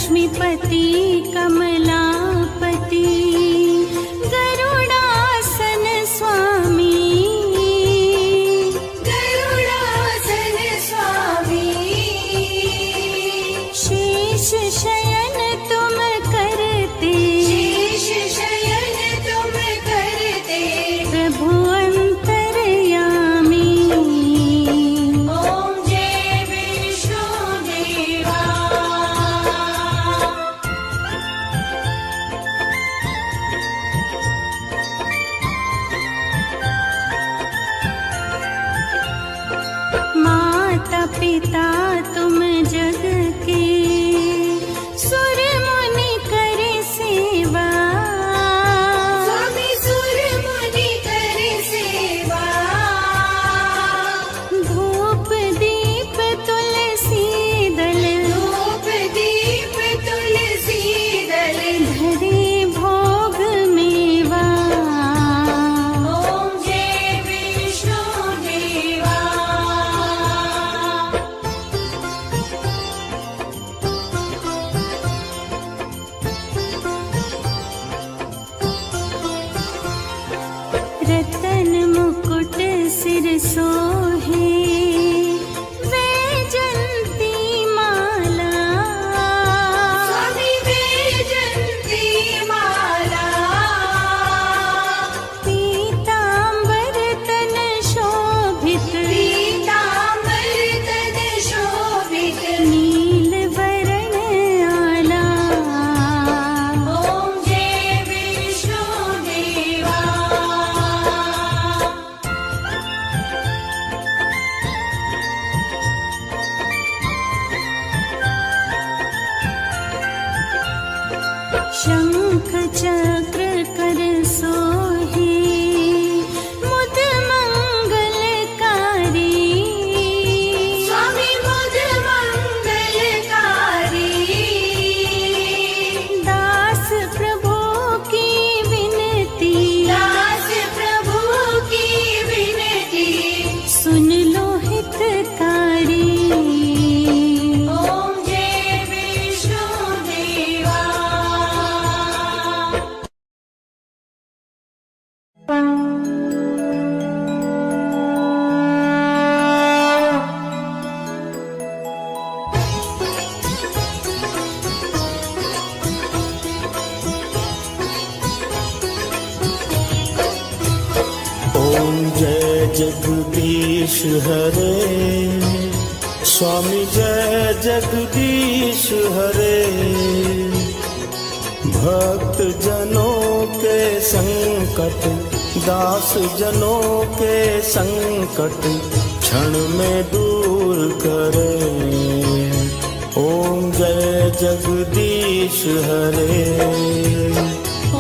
लक्ष्मीपति कमलापति गरुडासन स्वामी, गरुडासन स्वामी। शेष शयन तुम करते, शेष शयन तुम करते, प्रभु अंतर्यामी। ओम जय विष्णु देवा। माता पिता तुम जग के, सुर मुनि करे सेवा। स्वामी सुर मुनि करे सेवा। धूप दीप तुलसी दल, धूप दीप तुलसी दल, धरे भोग मेवा। ओम जय विष्णु देवा। रतन मुकुट सिर सोहे, वैजंती माला। स्वामी वैजंती माला। पीतांबर तन शोभित, पीतांबर तन शोभित, नील वरण आला। ओम जय विष्णु देवा। शंख चक्र कर सोहे, मुद मंगलकारी। स्वामी मुद मंगलकारी। दास प्रभु की विनती, दास प्रभु की विनती, सुन लो हितकारी। ओम जय विष्णु देवा। ओम जय जगदीश हरे, स्वामी जय जगदीश हरे। भक्त जनों के संकट, दास जनों के संकट क्षण में दूर करे। ओम जय जगदीश हरे।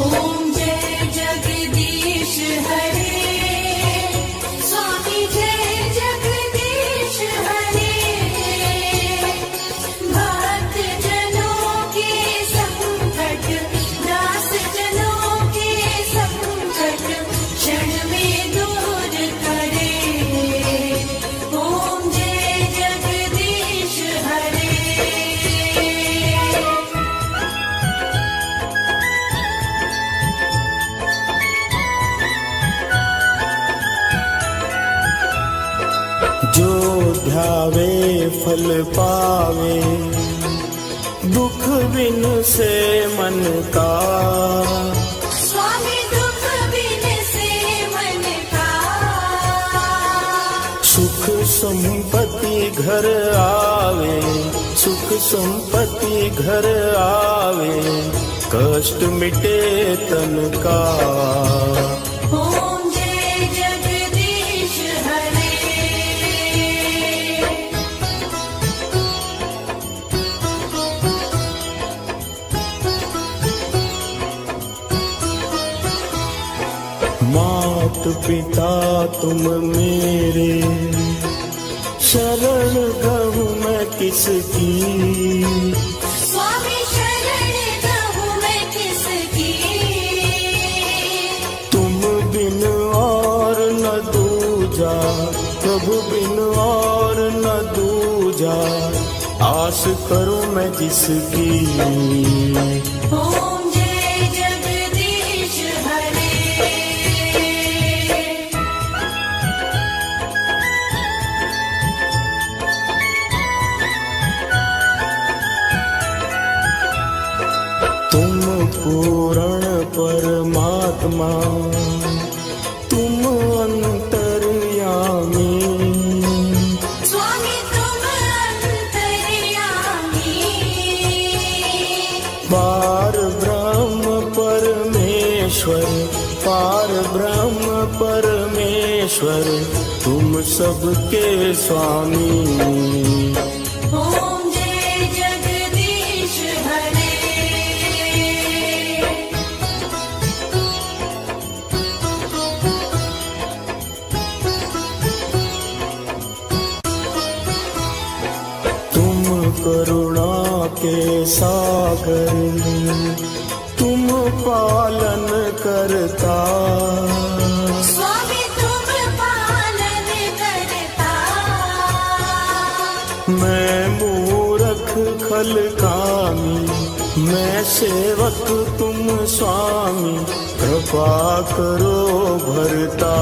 ओम जय जगदीश हरे, स्वामी जय जगदीश हरे। भक्त जनों के संकट, दास जनों के संकट क्षण में दूर करे। ओम जय जगदीश हरे। जो ध्यावे फल पावे, दुख बिन से मन का। स्वामी दुख बिन से मन का। सुख संपत्ति घर आवे, सुख संपत्ति घर आवे, कष्ट मिटे तन का। ओम जय जगदीश हरे। मात पिता तुम मेरे, शरण गहूँ मैं किसकी। स्वामी शरण गहूँ मैं किसकी। तुम बिन और न दूजा, प्रभु बिन और न दूजा। आस सांस करूं मैं जिसकी। ओम जय जगदीश हरे। तुम पूर्ण परमात्मा, तुम अंतर्यामी, स्वामी तुम अंतर्यामी। पार ब्रह्म परमेश्वर, पार ब्रह्म परमेश्वर, तुम सबके स्वामी। ओम जय जगदीश हरे। तुम करुणा के सागर, तुम पालन करता, स्वामी तुम पालन करता। मैं मूरख खल कामी, मैं सेवक तुम स्वामी, कृपा करो भरता।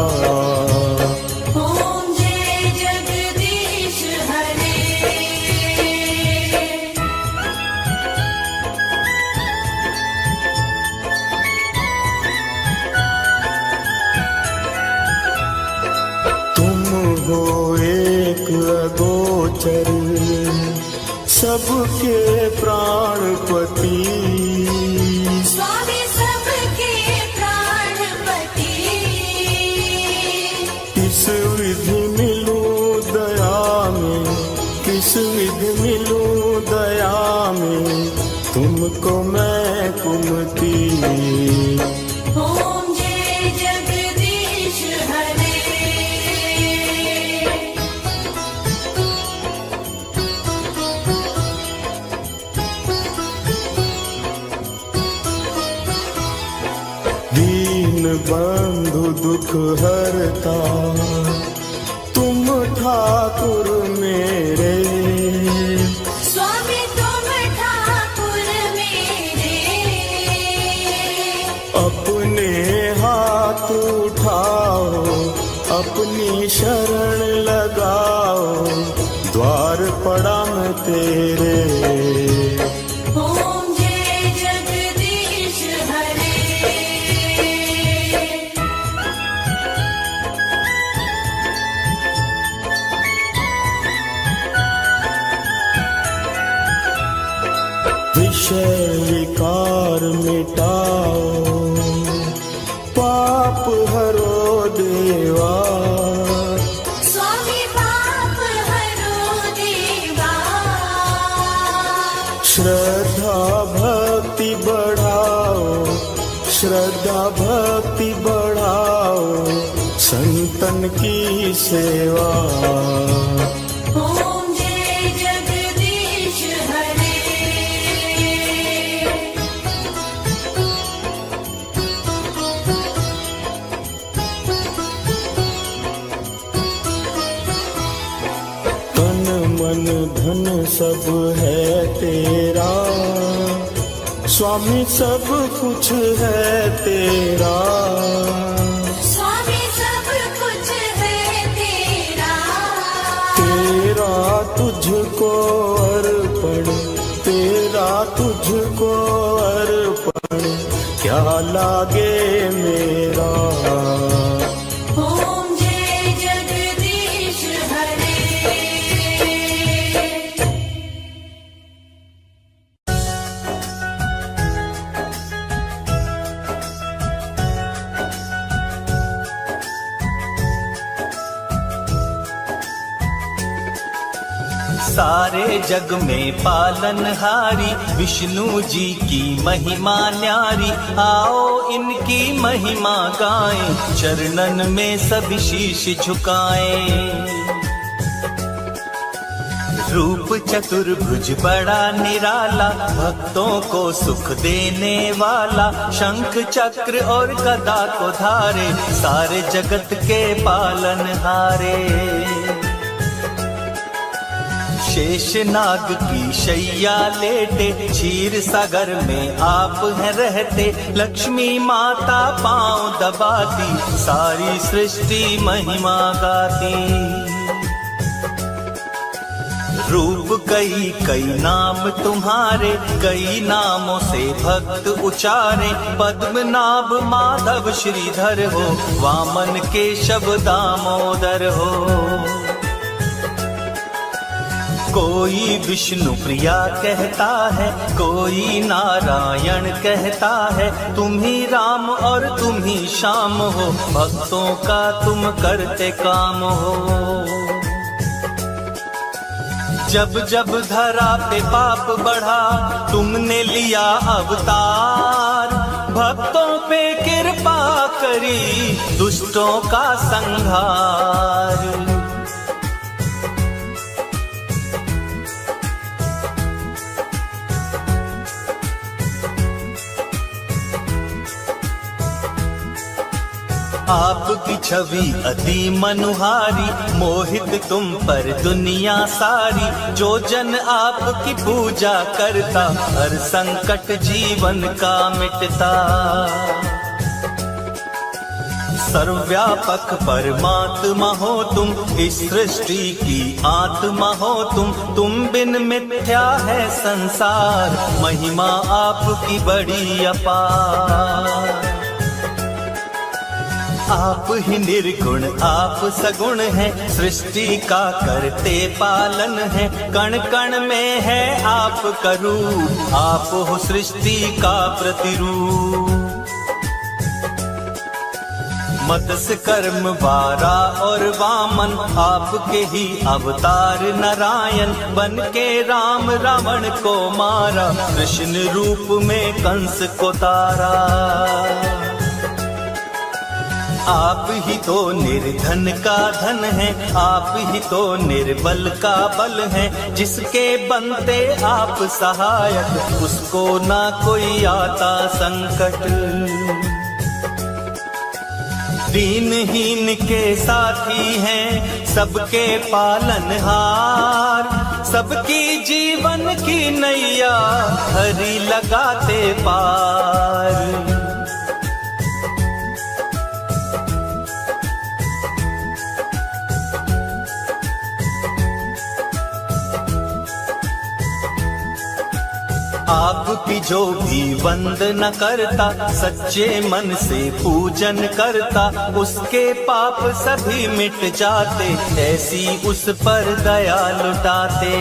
ओम जय जगदीश हरे। तुम हो एक अगोचर, सबके प्राणपति, स्वामी सबके प्राणपति। किस विधि मिलूं दया में, किस विधि मिलूं दया में, तुमको मैं कुमति। ओम जय जगदीश हरे। दीन बंधु दुख हरता, तुम ठाकुर मेरे, स्वामी तुम ठाकुर मेरे। अपने हाथ उठाओ, अपनी शरण लगाओ, द्वार पड़ा मैं तेरे। ओम जय जगदीश हरे। विषय विकार मिटाओ, पाप हरो देवा, स्वामी पाप हरो देवा। श्रद्धा भक्ति बढ़ाओ, श्रद्धा भक्ति बढ़ाओ, संतन की सेवा। ओम जय जगदीश हरे। तन मन धन सब है तेरा, स्वामी सब कुछ है तेरा। स्वामी सब कुछ है तेरा। तेरा तुझको अर्पण, तेरा तुझको अर्पण, क्या लागे मेरा। ओम जय जगदीश हरे। सारे जग में पालनहारी विष्णु जी की महिमा न्यारी। आओ इनकी महिमा गाएं, चरणन में सब शीश झुकाएं। रूप चतुर्भुज बड़ा निराला, भक्तों को सुख देने वाला। शंख चक्र और गदा को धारे, सारे जगत के पालनहारे। शेष नाग की शैया लेटे, क्षीर सागर में आप हैं रहते। लक्ष्मी माता पांव दबाती, सारी सृष्टि महिमा गाती। रूप कई कई नाम तुम्हारे, कई नामों से भक्त उचारे। पद्मनाभ माधव श्रीधर हो, वामन केशव दामोदर हो। कोई विष्णु प्रिया कहता है, कोई नारायण कहता है। तुम ही राम और तुम ही श्याम हो, भक्तों का तुम करते काम हो। जब जब धरा पे पाप बढ़ा, तुमने लिया अवतार। भक्तों पे कृपा करी, दुष्टों का संहार। आपकी छवि अति मनुहारी, मोहित तुम पर दुनिया सारी। जो जन आपकी पूजा करता, हर संकट जीवन का मिटता। सर्वव्यापक परमात्मा हो तुम, इस सृष्टि की आत्मा हो तुम बिन मिथ्या है संसार। महिमा आपकी बड़ी अपार। आप ही निर्गुण आप सगुण हैं, सृष्टि का करते पालन है। कण कण में है आपका रूप, आप हो सृष्टि का प्रतिरूप। मत्स्य कर्म वारा और वामन, आपके ही अवतार नारायण। बन के राम रावण को मारा, कृष्ण रूप में कंस को तारा। आप ही तो निर्धन का धन है, आप ही तो निर्बल का बल है। जिसके बनते आप सहायक, उसको ना कोई आता संकट। दीनहीन के साथी हैं, सबके पालनहार। सबकी जीवन की नैया, हरि लगाते पार। आपकी जो भी वंदना करता, सच्चे मन से पूजन करता। उसके पाप सभी मिट जाते, ऐसी उस पर दया लुटाते।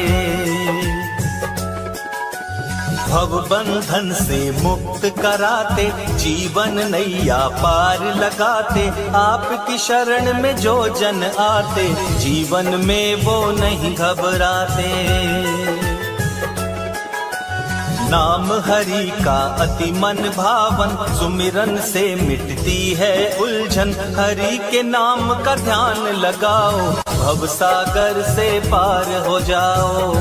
भव बंधन से मुक्त कराते, जीवन नैया पार लगाते। आपकी शरण में जो जन आते, जीवन में वो नहीं घबराते। नाम हरि का अति मन भावन, सुमिरन से मिटती है उलझन। हरि के नाम का ध्यान लगाओ, भव सागर से पार हो जाओ।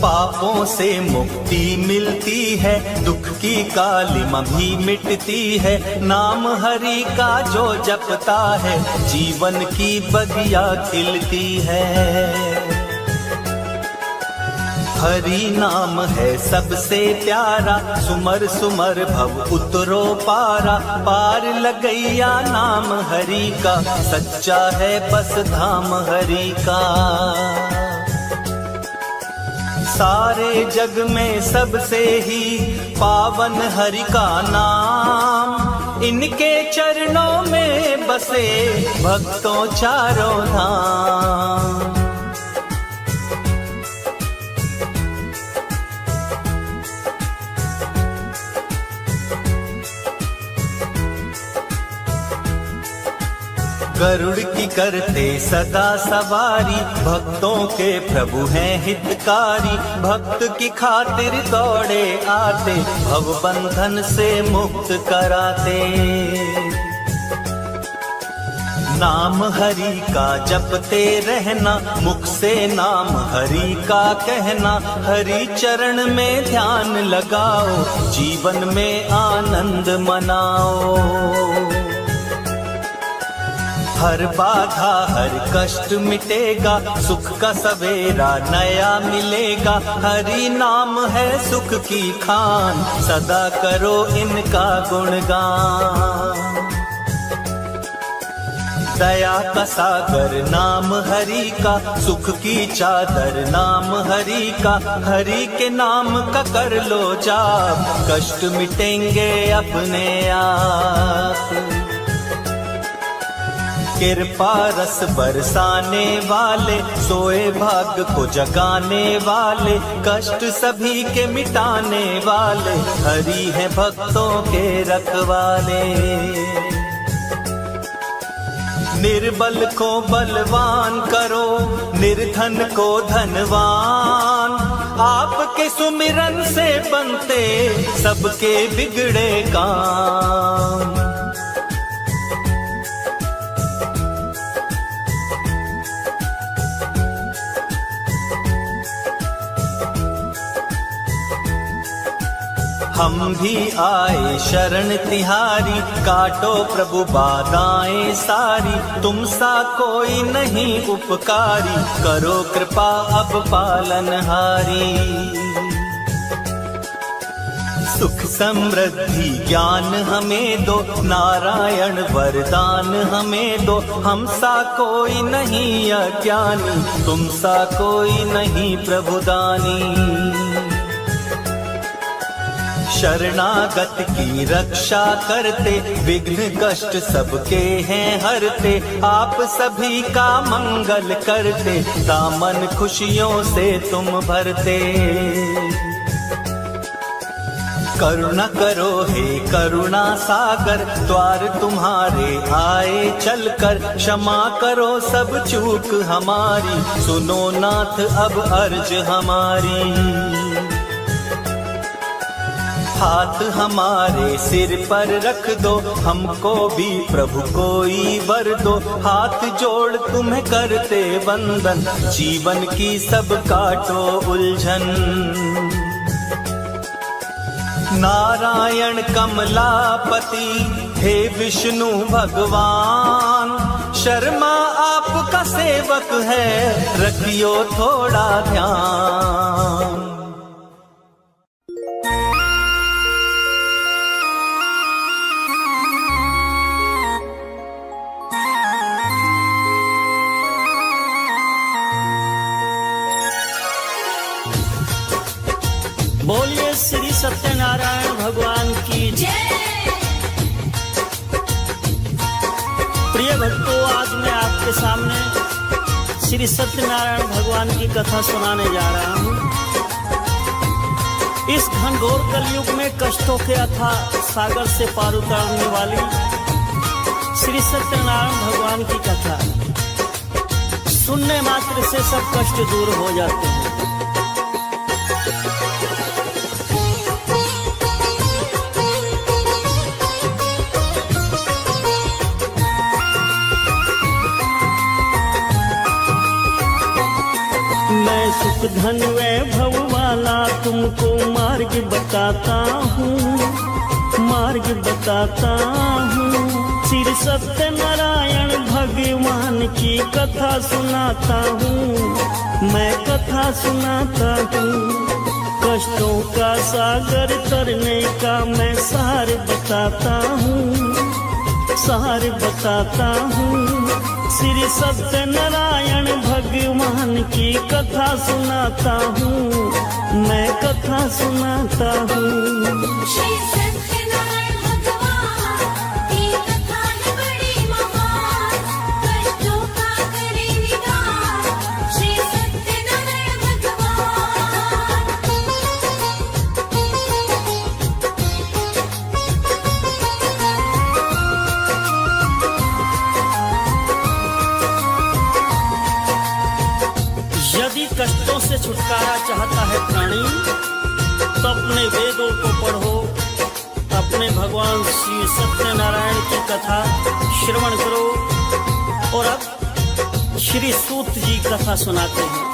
पापों से मुक्ति मिलती है, दुख की कालिमा भी मिटती है। नाम हरि का जो जपता है, जीवन की बगिया खिलती है। हरि नाम है सबसे प्यारा, सुमर सुमर भव उतरो पारा। पार लगैया नाम हरि का, सच्चा है बस धाम हरि का। सारे जग में सबसे ही पावन हरि का नाम। इनके चरणों में बसे भक्तों चारों धाम। गरुड़ की करते सदा सवारी, भक्तों के प्रभु हैं हितकारी। भक्त की खातिर दौड़े आते, भव बंधन से मुक्त कराते। नाम हरि का जपते रहना, मुख से नाम हरि का कहना। हरि चरण में ध्यान लगाओ, जीवन में आनंद मनाओ। हर बाधा हर कष्ट मिटेगा, सुख का सवेरा नया मिलेगा। हरि नाम है सुख की खान, सदा करो इनका गुणगान। दया का सागर नाम हरि का, सुख की चादर नाम हरि का। हरि के नाम का कर लो जाप, कष्ट मिटेंगे अपने आप। कृपा रस बरसाने वाले, सोए भाग्य को जगाने वाले, कष्ट सभी के मिटाने वाले, हरि है भक्तों के रखवाले। निर्बल को बलवान करो, निर्धन को धनवान। आपके सुमिरन से बनते सबके बिगड़े काम। हम भी आए शरण तिहारी, काटो प्रभु बाधाएं सारी। तुम सा कोई नहीं उपकारी, करो कृपा अब पालनहारी। सुख समृद्धि ज्ञान हमें दो, नारायण वरदान हमें दो। हम सा कोई नहीं अज्ञानी, तुम सा कोई नहीं प्रभुदानी। शरणागत की रक्षा करते, विघ्न कष्ट सबके हैं हरते। आप सभी का मंगल करते, दामन खुशियों से तुम भरते। करुणा करो हे करुणा सागर, द्वार तुम्हारे आए चलकर। क्षमा करो सब चूक हमारी, सुनो नाथ अब अर्ज हमारी। हाथ हमारे सिर पर रख दो, हमको भी प्रभु कोई वर दो। हाथ जोड़ तुम्हें करते वंदन, जीवन की सब काटो उलझन। नारायण कमलापति हे विष्णु भगवान, शर्मा आपका सेवक है, रखियो थोड़ा ध्यान। बोलिए श्री सत्यनारायण भगवान की जय। प्रिय भक्तों, आज मैं आपके सामने श्री सत्यनारायण भगवान की कथा सुनाने जा रहा हूँ। इस घनघोर कलयुग में कष्टों के अथाह सागर से पार उतारने वाली श्री सत्यनारायण भगवान की कथा सुनने मात्र से सब कष्ट दूर हो जाते हैं। मैं सुख धन वैभव वाला तुमको मार्ग बताता हूँ, मार्ग बताता हूँ। श्री सत्यनारायण भगवान की कथा सुनाता हूँ, मैं कथा सुनाता हूँ। कष्टों का सागर तरने का मैं सार बताता हूँ, सार बताता हूँ। श्री सत्यनारायण भगवान की कथा सुनाता हूँ, मैं कथा सुनाता हूँ। श्री सत्यनारायण भगवान की कथा है बड़ी महान, कष्टों का करे निदान, श्री सत्यनारायण भगवान। यदि कष्टों से छुटकारा चाहता है प्राणी, तो अपने वेदों को पढ़ो, अपने भगवान श्री सत्यनारायण की कथा श्रवण करो। और अब श्री सूत जी कथा सुनाते हैं।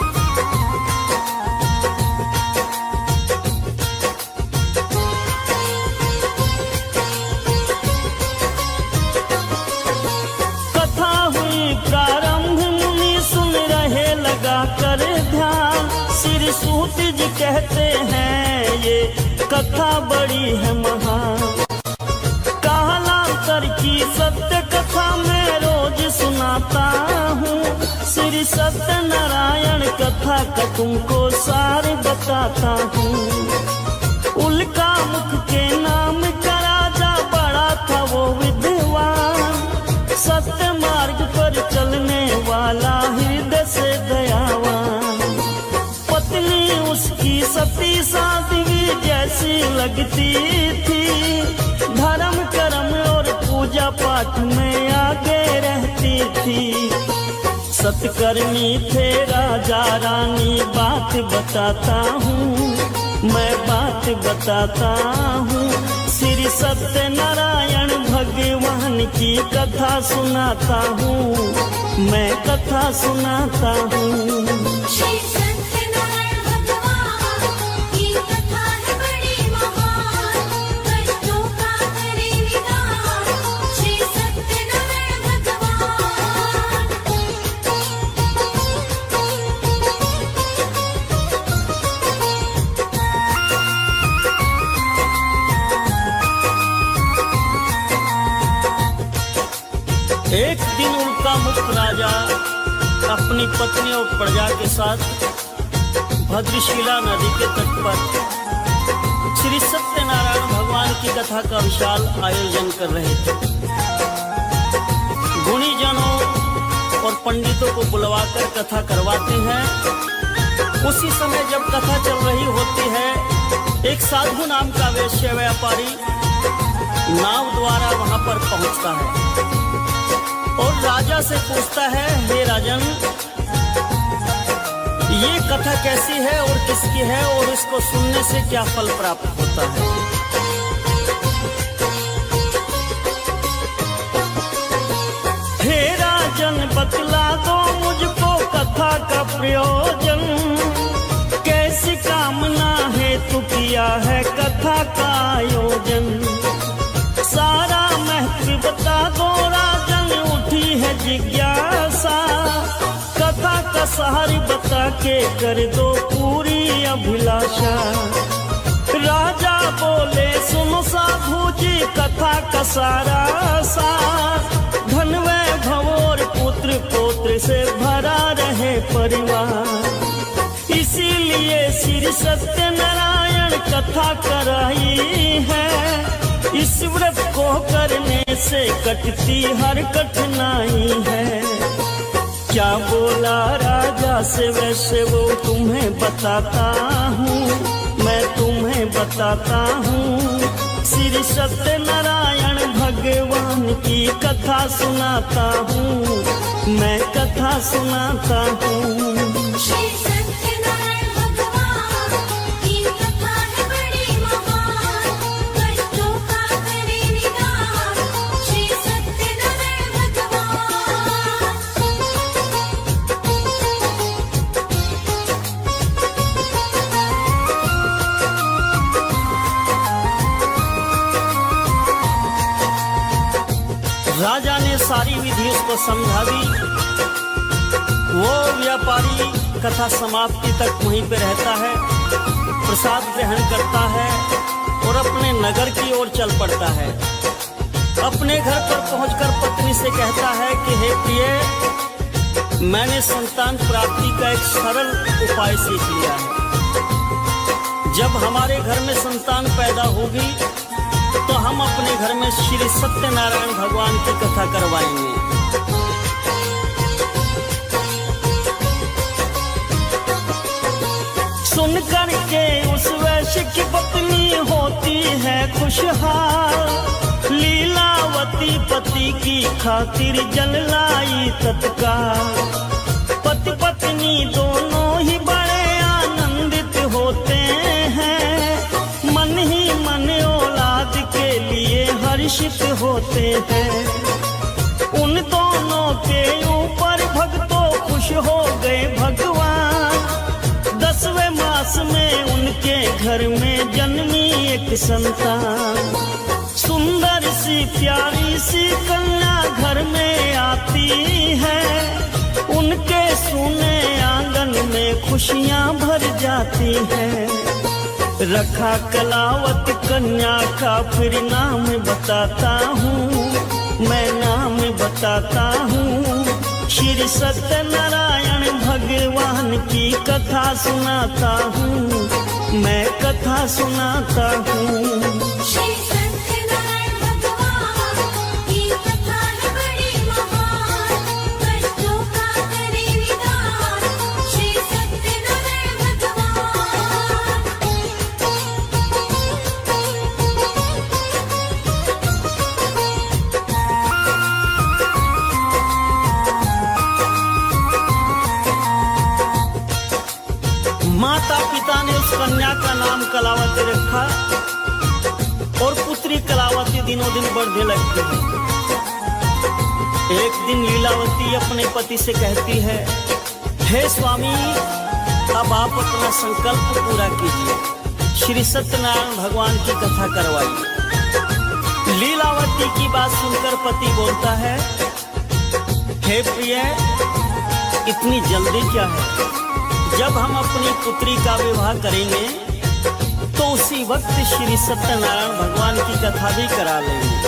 कथा सूत जी कहते हैं ये कथा बड़ी है महान। कालांतर की सत्य कथा मैं रोज सुनाता हूँ। श्री सत्यनारायण कथा का तुमको सार बताता हूँ। उल्का मुख के नाम का राजा बड़ा था वो विद्वान, सत्य मार्ग पर चलने वाला हृदय से दयावान। पत्नी उसकी सती साध्वी जैसी लगती थी, धर्म कर्म और पूजा पाठ में आगे रहती थी। सत्कर्मी थे राजा रानी, बात बताता हूँ मैं, बात बताता हूँ। श्री सत्यनारायण भगवान की कथा सुनाता हूँ मैं, कथा सुनाता हूँ। श्री सत्यनारायण भगवान की कथा है बड़ी महान, कष्टों का करे निदान श्री सत्यनारायण भगवान। एक दिन उल्का मुख राजा अपनी पत्नी और प्रजा के साथ भद्रशिला नदी के तट पर श्री सत्यनारायण भगवान की कथा का विशाल आयोजन कर रहे थे। गुणीजनों और पंडितों को बुलवाकर कथा करवाते हैं। उसी समय जब कथा चल रही होती है, एक साधु नाम का वैश्य व्यापारी नाव द्वारा वहां पर पहुंचता है और राजा से पूछता है, हे राजन, ये कथा कैसी है और किसकी है और इसको सुनने से क्या फल प्राप्त होता है? हे राजन, बतला दो मुझको कथा का प्रयोजन, कैसी कामना हेतु किया है कथा का आयोजन? सारा महत्व बता दो राजन, उठी है जिज्ञासा, कथा का सार बता के कर दो पूरी अभिलाषा। राजा बोले, सुनो साधु जी कथा का सारा सार, धन वैभव और पुत्र पौत्र से भरा रहे परिवार। इसीलिए श्री सत्यनारायण कथा कराई है, इस व्रत को करने से कटती हर कठिनाई है। क्या बोला राजा से वैसे वो तुम्हें बताता हूँ, मैं तुम्हें बताता हूँ। श्री सत्यनारायण भगवान की कथा सुनाता हूँ मैं, कथा सुनाता हूँ। श्री सत्यनारायण भगवान की कथा है बड़ी महान, कष्टों का करे निदान श्री सत्यनारायण भगवान। राजा ने सारी विधि उसको समझा दी। वो व्यापारी कथा समाप्ति तक वहीं पे रहता है, प्रसाद ग्रहण करता है और अपने नगर की ओर चल पड़ता है। अपने घर पर पहुंचकर पत्नी से कहता है कि हे प्रिय, मैंने संतान प्राप्ति का एक सरल उपाय सीख लिया है। जब हमारे घर में संतान पैदा होगी तो हम अपने घर में श्री सत्यनारायण भगवान की कथा करवाएंगे। सुन करके उस वैश्य की पत्नी होती है खुशहाल, लीलावती पति की खातिर जल लाई तत्काल। पति पत्नी दोनों ही बड़े आनंदित होते हैं, मन ही मन औलाद के लिए हर्षित होते हैं। उन दोनों के ऊपर भक्तों खुश हो गए भगवान। 10वें मास में उनके घर में जन्मी एक संतान। सुंदर सी प्यारी सी कन्या घर में आती है, उनके सूने आंगन में खुशियां भर जाती हैं। रखा कलावत कन्या का फिर नाम बताता हूँ, मैं नाम बताता हूँ। श्री सत्यनारायण भगवान की कथा सुनाता हूँ, मैं कथा सुनाता हूँ। श्री सत्यनारायण भगवान की कथा है बड़ी महान, कष्टों का करे निदान श्री सत्यनारायण भगवान। माता पिता ने उस कन्या का नाम कलावती रखा और पुत्री कलावती दिनों दिन बढ़ने लगती है। एक दिन लीलावती अपने पति से कहती है, हे स्वामी, अब आप अपना संकल्प पूरा कीजिए, श्री सत्यनारायण भगवान की कथा करवाइए। लीलावती की बात सुनकर पति बोलता है, हे प्रिय, इतनी जल्दी क्या है? जब हम अपनी पुत्री का विवाह करेंगे तो उसी वक्त श्री सत्यनारायण भगवान की कथा भी करा लेंगे।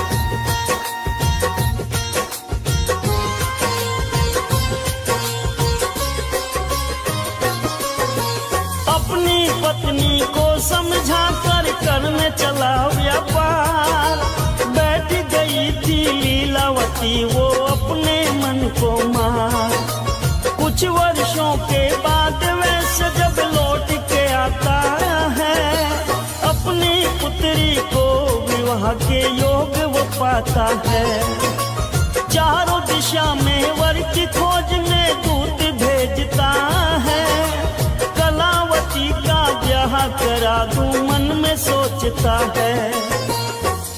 अपनी पत्नी को समझा कर करने चला व्यापार, बैठ गई थी लीलावती वो अपने मन को मार। कुछ वर्षों के बाद वैसे जब लौट के आता है, अपनी पुत्री को विवाह के योग वो पाता है। चारों दिशा में वर की खोज में दूत भेजता है, कलावती का ब्याह करा दूं मन में सोचता है।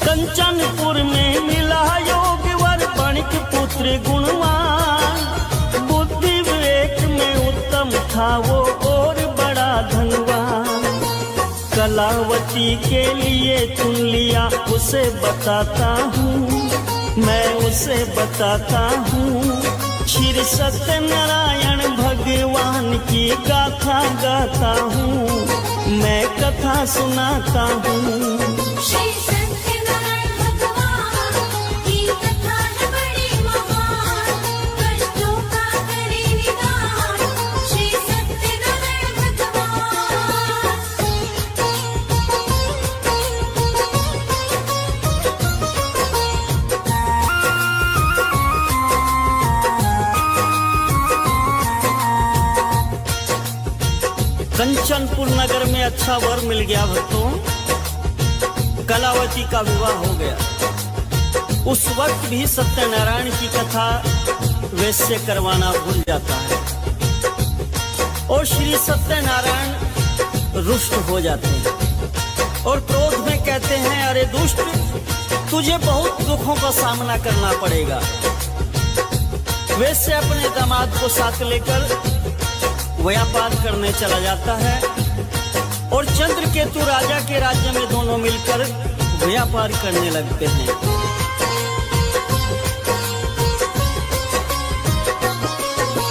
कंचनपुर में मिला योग वर बणिक पुत्र गुणवान, था वो और बड़ा धनवान। कलावती के लिए चुन लिया उसे बताता हूँ, मैं उसे बताता हूँ। श्री सत्यनारायण भगवान की गाथा गाता हूँ, मैं कथा सुनाता हूँ। श्री सत्यनारायण भगवान की कथा है बड़ी महान, कष्टों का करे निदान श्री सत्यनारायण भगवान। कंचनपुर नगर में अच्छा वर मिल गया भक्तों, कलावती का विवाह हो गया। उस वक्त भी सत्यनारायण की कथा वैसे करवाना भूल जाता है और श्री सत्यनारायण रुष्ट हो जाते हैं और क्रोध में कहते हैं, अरे दुष्ट, तुझे बहुत दुखों का सामना करना पड़ेगा। वैसे अपने दामाद को साथ लेकर व्यापार करने चला जाता है और चंद्रकेतु राजा के राज्य में दोनों मिलकर व्यापार करने लगते हैं।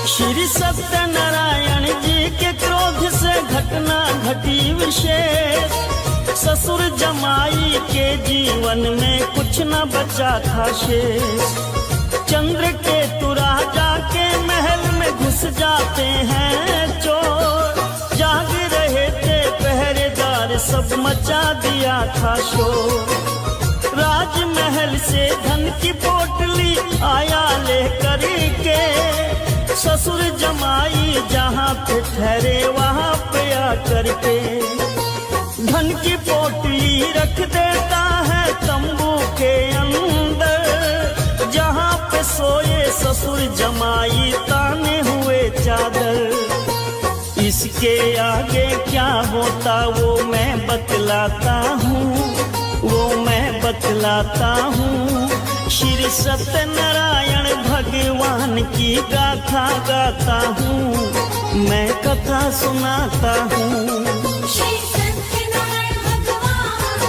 श्री सत्यनारायण जी के क्रोध से घटना घटी विशेष, ससुर जमाई के जीवन में कुछ न बचा था शेष। चंद्रकेतु राजा के महल में घुस जाते हैं चोर, जाग रहे थे पहरेदार सब मचा दिया था शोर। राजमहल से धन की पोटली आया लेकर के, ससुर जमाई जहाँ पे ठहरे वहाँ पे आकर के धन की पोटली रख देता है तंबू के अंदर, जहाँ पे सोए ससुर जमाई ताने हुए चादर। इसके आगे क्या होता वो मैं बतलाता हूँ, वो मैं बतलाता हूँ। श्री सत्यनारायण भगवान की गाथा गाता हूँ, मैं कथा सुनाता हूँ। श्री सत्यनारायण भगवान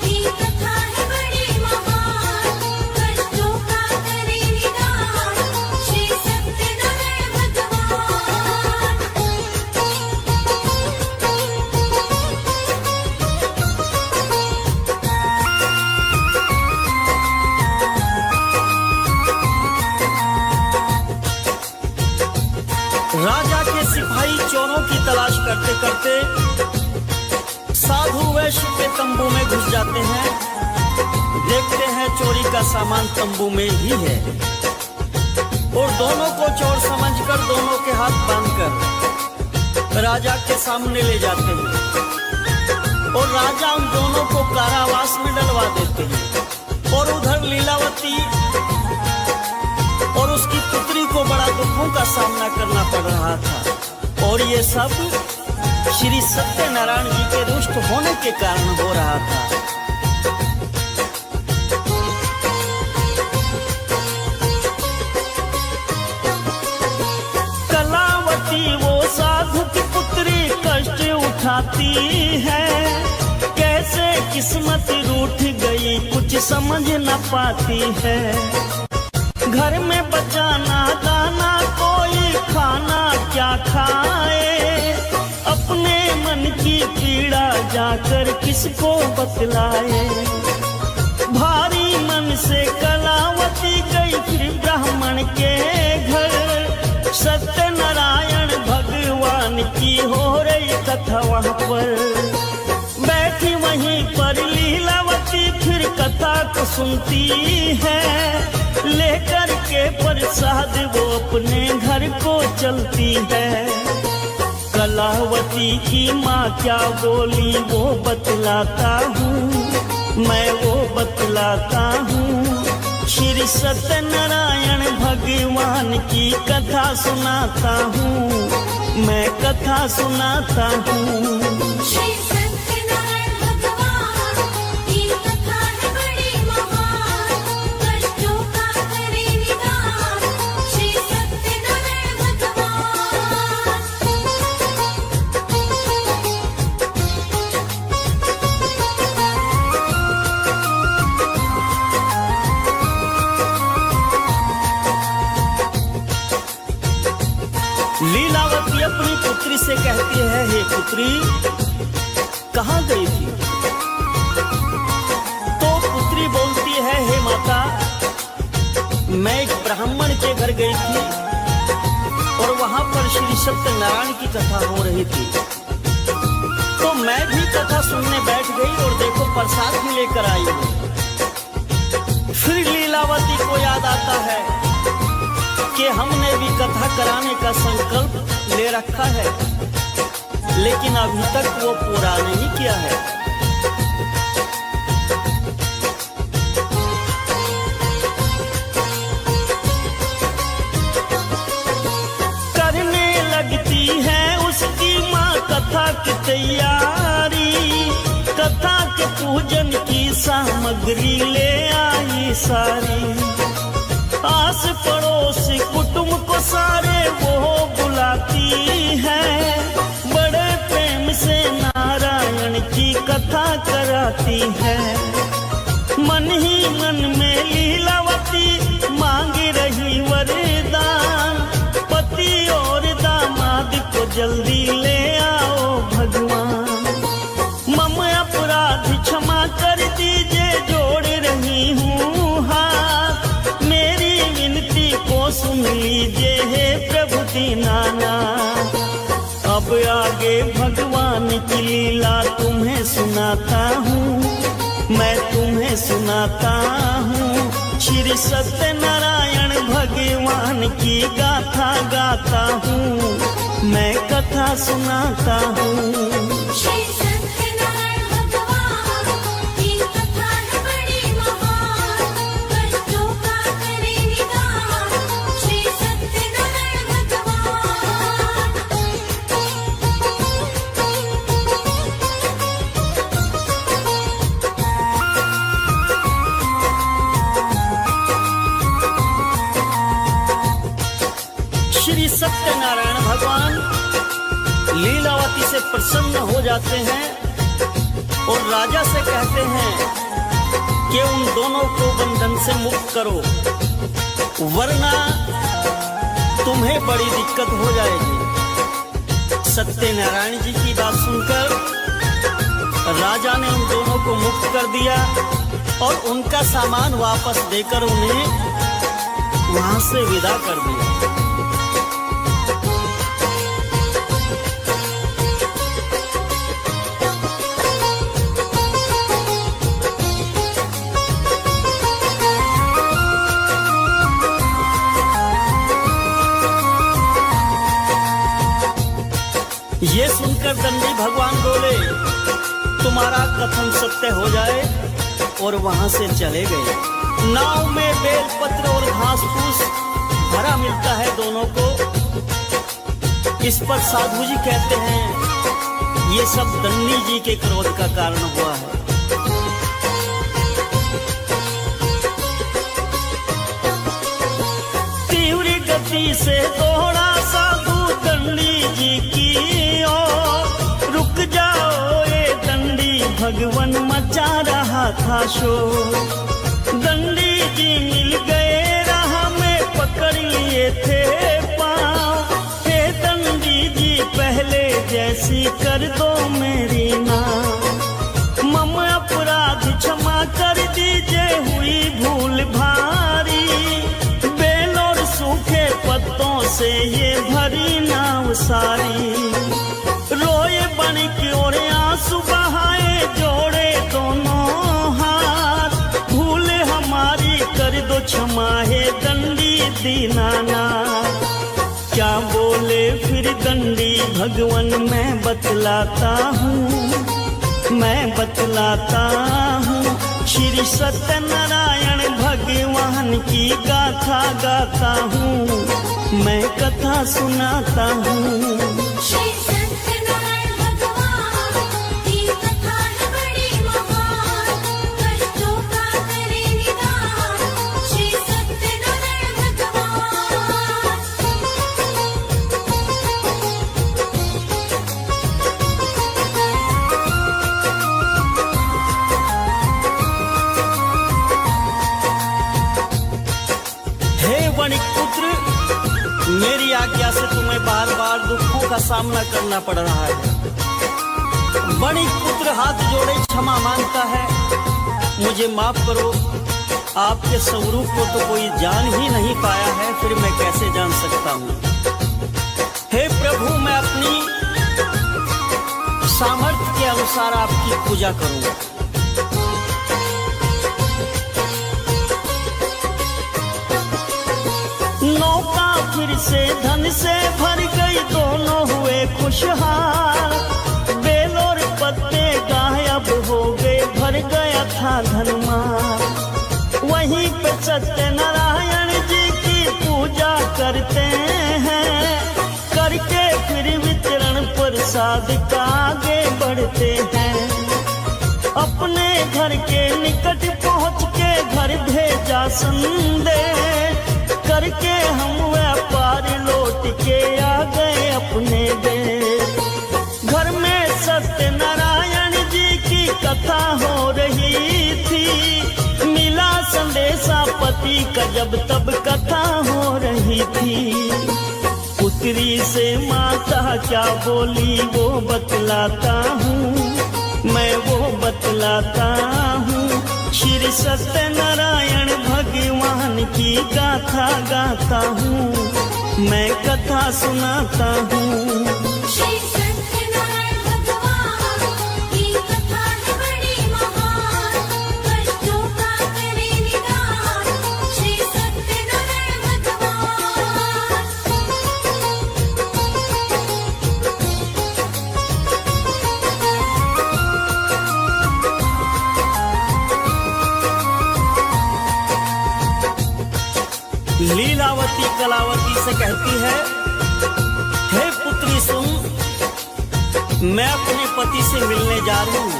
की कथा है बड़ी महान, कष्टों का करे निदान श्री सत्यनारायण भगवान। जाते हैं, देखते हैं चोरी का सामान तंबू में ही है और दोनों को चोर समझकर दोनों के हाथ बांधकर राजा के सामने ले जाते हैं और राजा उन दोनों को कारावास में डलवा देते हैं। और उधर लीलावती और उसकी पुत्री को बड़ा दुखों का सामना करना पड़ रहा था और ये सब श्री सत्यनारायण जी के रुष्ट होने के कारण हो रहा था। कलावती वो साधु की पुत्री कष्ट उठाती है, कैसे किस्मत रूठ गई कुछ समझ न पाती है। घर में बचाना दाना कोई खाना क्या खाए, अपने मन की पीड़ा जाकर किसको बतलाए। भारी मन से कलावती गई फिर ब्राह्मण के घर, सत्यनारायण भगवान की हो रही कथा वहाँ पर। बैठी वहीं पर लीलावती फिर कथा को सुनती है, लेकर के प्रसाद वो अपने घर को चलती है। कलावती की माँ क्या बोली वो बतलाता हूँ, मैं वो बतलाता हूँ। श्री सत्यनारायण भगवान की कथा सुनाता हूँ, मैं कथा सुनाता हूँ। श्री सत्यनारायण भगवान की कथा है बड़ी महान, कष्टों का करे निदान श्री सत्यनारायण भगवान। लीलावती अपनी पुत्री से कहती है, हे पुत्री कहाँ गई थी? तो पुत्री बोलती है, हे माता मैं एक ब्राह्मण के घर गई थी और वहां पर श्री सत्यनारायण की कथा हो रही थी, तो मैं भी कथा सुनने बैठ गई और देखो प्रसाद भी लेकर आई हूँ। फिर लीलावती को याद आता है कि हमने भी कथा कराने का संकल्प ले रखा है, लेकिन अभी तक वो पूरा नहीं किया है। करने लगती है उसकी माँ कथा की तैयारी, कथा के पूजन की सामग्री ले आई सारी। आस पड़ोस कुटुंब को सारे वो बुलाती है, बड़े प्रेम से नारायण की कथा कराती है। मन ही मन में लीलावती मांग रही वरदान, पति और दामाद को जल्दी ले आओ भगवान। मम अपराध क्षमा कर दीजिए जोड़ रही हूँ हाथ, को सुन लीजिए हे प्रभु दीनाना। अब आगे भगवान की लीला तुम्हें सुनाता हूँ, मैं तुम्हें सुनाता हूँ। श्री सत्यनारायण भगवान की गाथा गाता हूँ, मैं कथा सुनाता हूँ। श्री सत्यनारायण भगवान की कथा है बड़ी महान, कष्टों का करे निदान श्री सत्यनारायण भगवान। श्री सत्यनारायण भगवान लीलावती से प्रसन्न हो जाते हैं और राजा से कहते हैं कि उन दोनों को बंधन से मुक्त करो, वरना तुम्हें बड़ी दिक्कत हो जाएगी। सत्यनारायण जी की बात सुनकर राजा ने उन दोनों को मुक्त कर दिया और उनका सामान वापस देकर उन्हें वहां से विदा कर दिया। कहकर दंडी भगवान बोले तुम्हारा कथन सत्य हो जाए, और वहां से चले गए। नाव में बेलपत्र और घास फूस भरा मिलता है दोनों को। इस पर साधु जी कहते हैं ये सब दंडी जी के क्रोध का कारण हुआ है। तीव्र गति से दौड़ा साधु दंडी जी की ओर। रुक जाओ ये दंडी भगवान मचा रहा था शोर। दंडी जी मिल गए राह में पकड़ लिए थे पाँव। हे दंडी जी पहले जैसी कर दो मेरी नाव। मम अपराध क्षमा कर दीजिए हुई भूल भारी। बेल और सूखे पत्तों से ये भरी नाव सारी। रोए बन की ओर आंसू बहाए जोड़े दोनों हाथ। भूल हमारी कर दो क्षमा है दंडी दीनानाथ। क्या बोले फिर दंडी भगवान मैं बतलाता हूँ, मैं बतलाता हूँ। श्री सत्यनारायण भगवान की गाथा गाता हूँ, मैं कथा सुनाता हूँ। श्री सत्यनारायण भगवान की कथा है बड़ी महान। कष्टों का करे निदान श्री सत्यनारायण भगवान। हे वणिक पुत्र, मेरी आज्ञा से तुम्हें बार बार दुखों का सामना करना पड़ रहा है। वणिक पुत्र हाथ जोड़े क्षमा मांगता है, मुझे माफ करो। आपके स्वरूप को तो कोई जान ही नहीं पाया है, फिर मैं कैसे जान सकता हूँ। हे प्रभु, मैं अपनी सामर्थ्य के अनुसार आपकी पूजा करूंगा। नौका फिर से धन से भर गई, दोनों हुए खुशहाल। बेल और पत्ते गायब हो गए, भर गया था धनमाल। वहीं पे सत्यनारायण जी की पूजा करते हैं, करके फिर वितरण प्रसाद का आगे बढ़ते हैं। अपने घर के निकट पहुँच के घर भेजा संदेश, करके हम व्यापार लौट के आ गए अपने देश। घर में सत्यनारायण जी की कथा हो रही थी, मिला संदेशा पति का जब तब कथा हो रही थी। पुत्री से माता क्या बोली वो बतलाता हूँ, मैं वो बतलाता हूँ। श्री सत्यनारायण भगवान की गाथा गाता हूँ, मैं कथा सुनाता हूँ। श्री सत्यनारायण भगवान की कथा है बड़ी महान। कष्टों का करे निदान श्री सत्यनारायण भगवान। लीलावती कलावती से कहती है, हे पुत्री सुन, मैं अपने पति से मिलने जा रही हूँ।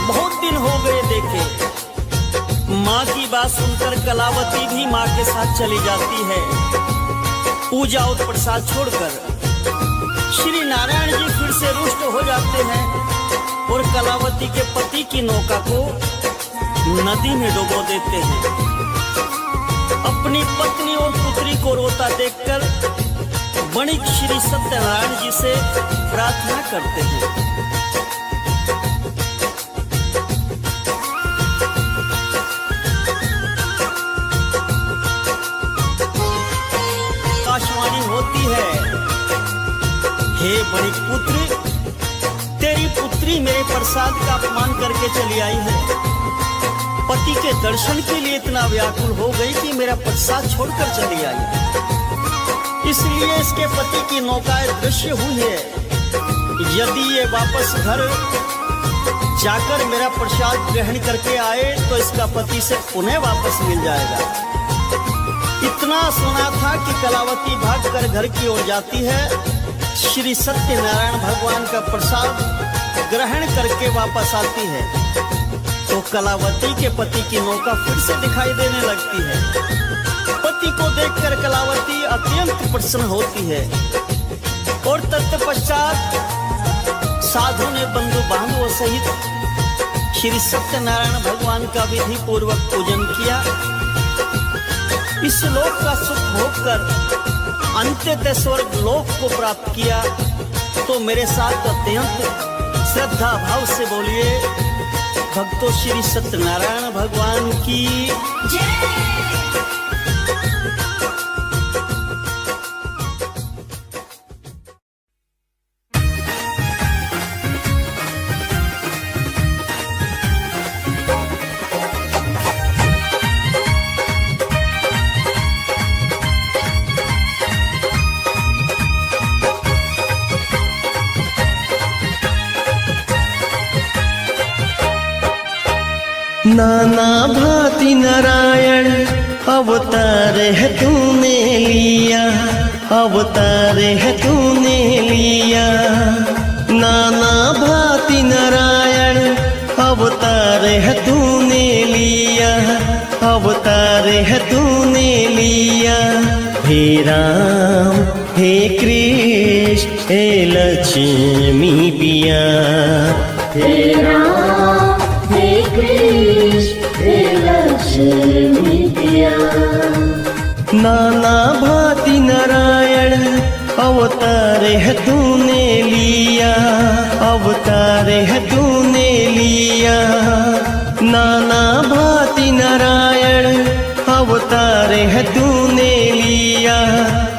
बहुत दिन हो गए देखे। माँ की बात सुनकर कलावती भी माँ के साथ चली जाती है, पूजा और प्रसाद छोड़कर। श्री नारायण जी फिर से रुष्ट हो जाते हैं और कलावती के पति की नौका को नदी में डुबो देते हैं। अपनी पत्नी और पुत्री को रोता देखकर वणिक श्री सत्यनारायण जी से प्रार्थना करते हैं। आकाशवाणी होती है, हे वणिक पुत्र, तेरी पुत्री मेरे प्रसाद का अपमान करके चली आई है। पति के दर्शन के लिए इतना व्याकुल हो गई कि मेरा प्रसाद छोड़कर चली आई। इसलिए इसके पति की नौकाएं दृश्य हुई है। यदि ये वापस घर जाकर मेरा प्रसाद ग्रहण करके आए तो इसका पति से पुनः वापस मिल जाएगा। इतना सुना था कि कलावती भागकर घर की ओर जाती है, श्री सत्यनारायण भगवान का प्रसाद ग्रहण करके वापस आती है तो कलावती के पति की नौका फिर से दिखाई देने लगती है। पति को देखकर कलावती अत्यंत प्रसन्न होती है और तत्पश्चात साधु ने बंधु बांधवों सहित श्री सत्यनारायण भगवान का विधि पूर्वक पूजन किया। इस लोक का सुख भोग कर अंत्यतः स्वर्ग लोक को प्राप्त किया। तो मेरे साथ अत्यंत श्रद्धा भाव से बोलिए, भक्तों श्री सत्यनारायण भगवान की जय। नाना भांति नारायण अवतार है तूने लिया, अवतार है तूने लिया। नाना भांति नारायण अवतार है तूने लिया, अवतार है तूने लिया। हे राम हे कृष्ण हे लक्ष्मी पिया, हे राम हे कृष्ण हे लक्ष्मी पिया। नाना भांति नारायण अवतार है तूने लिया, अवतार है तूने लिया। नाना भांति नारायण अवतार है तूने लिया।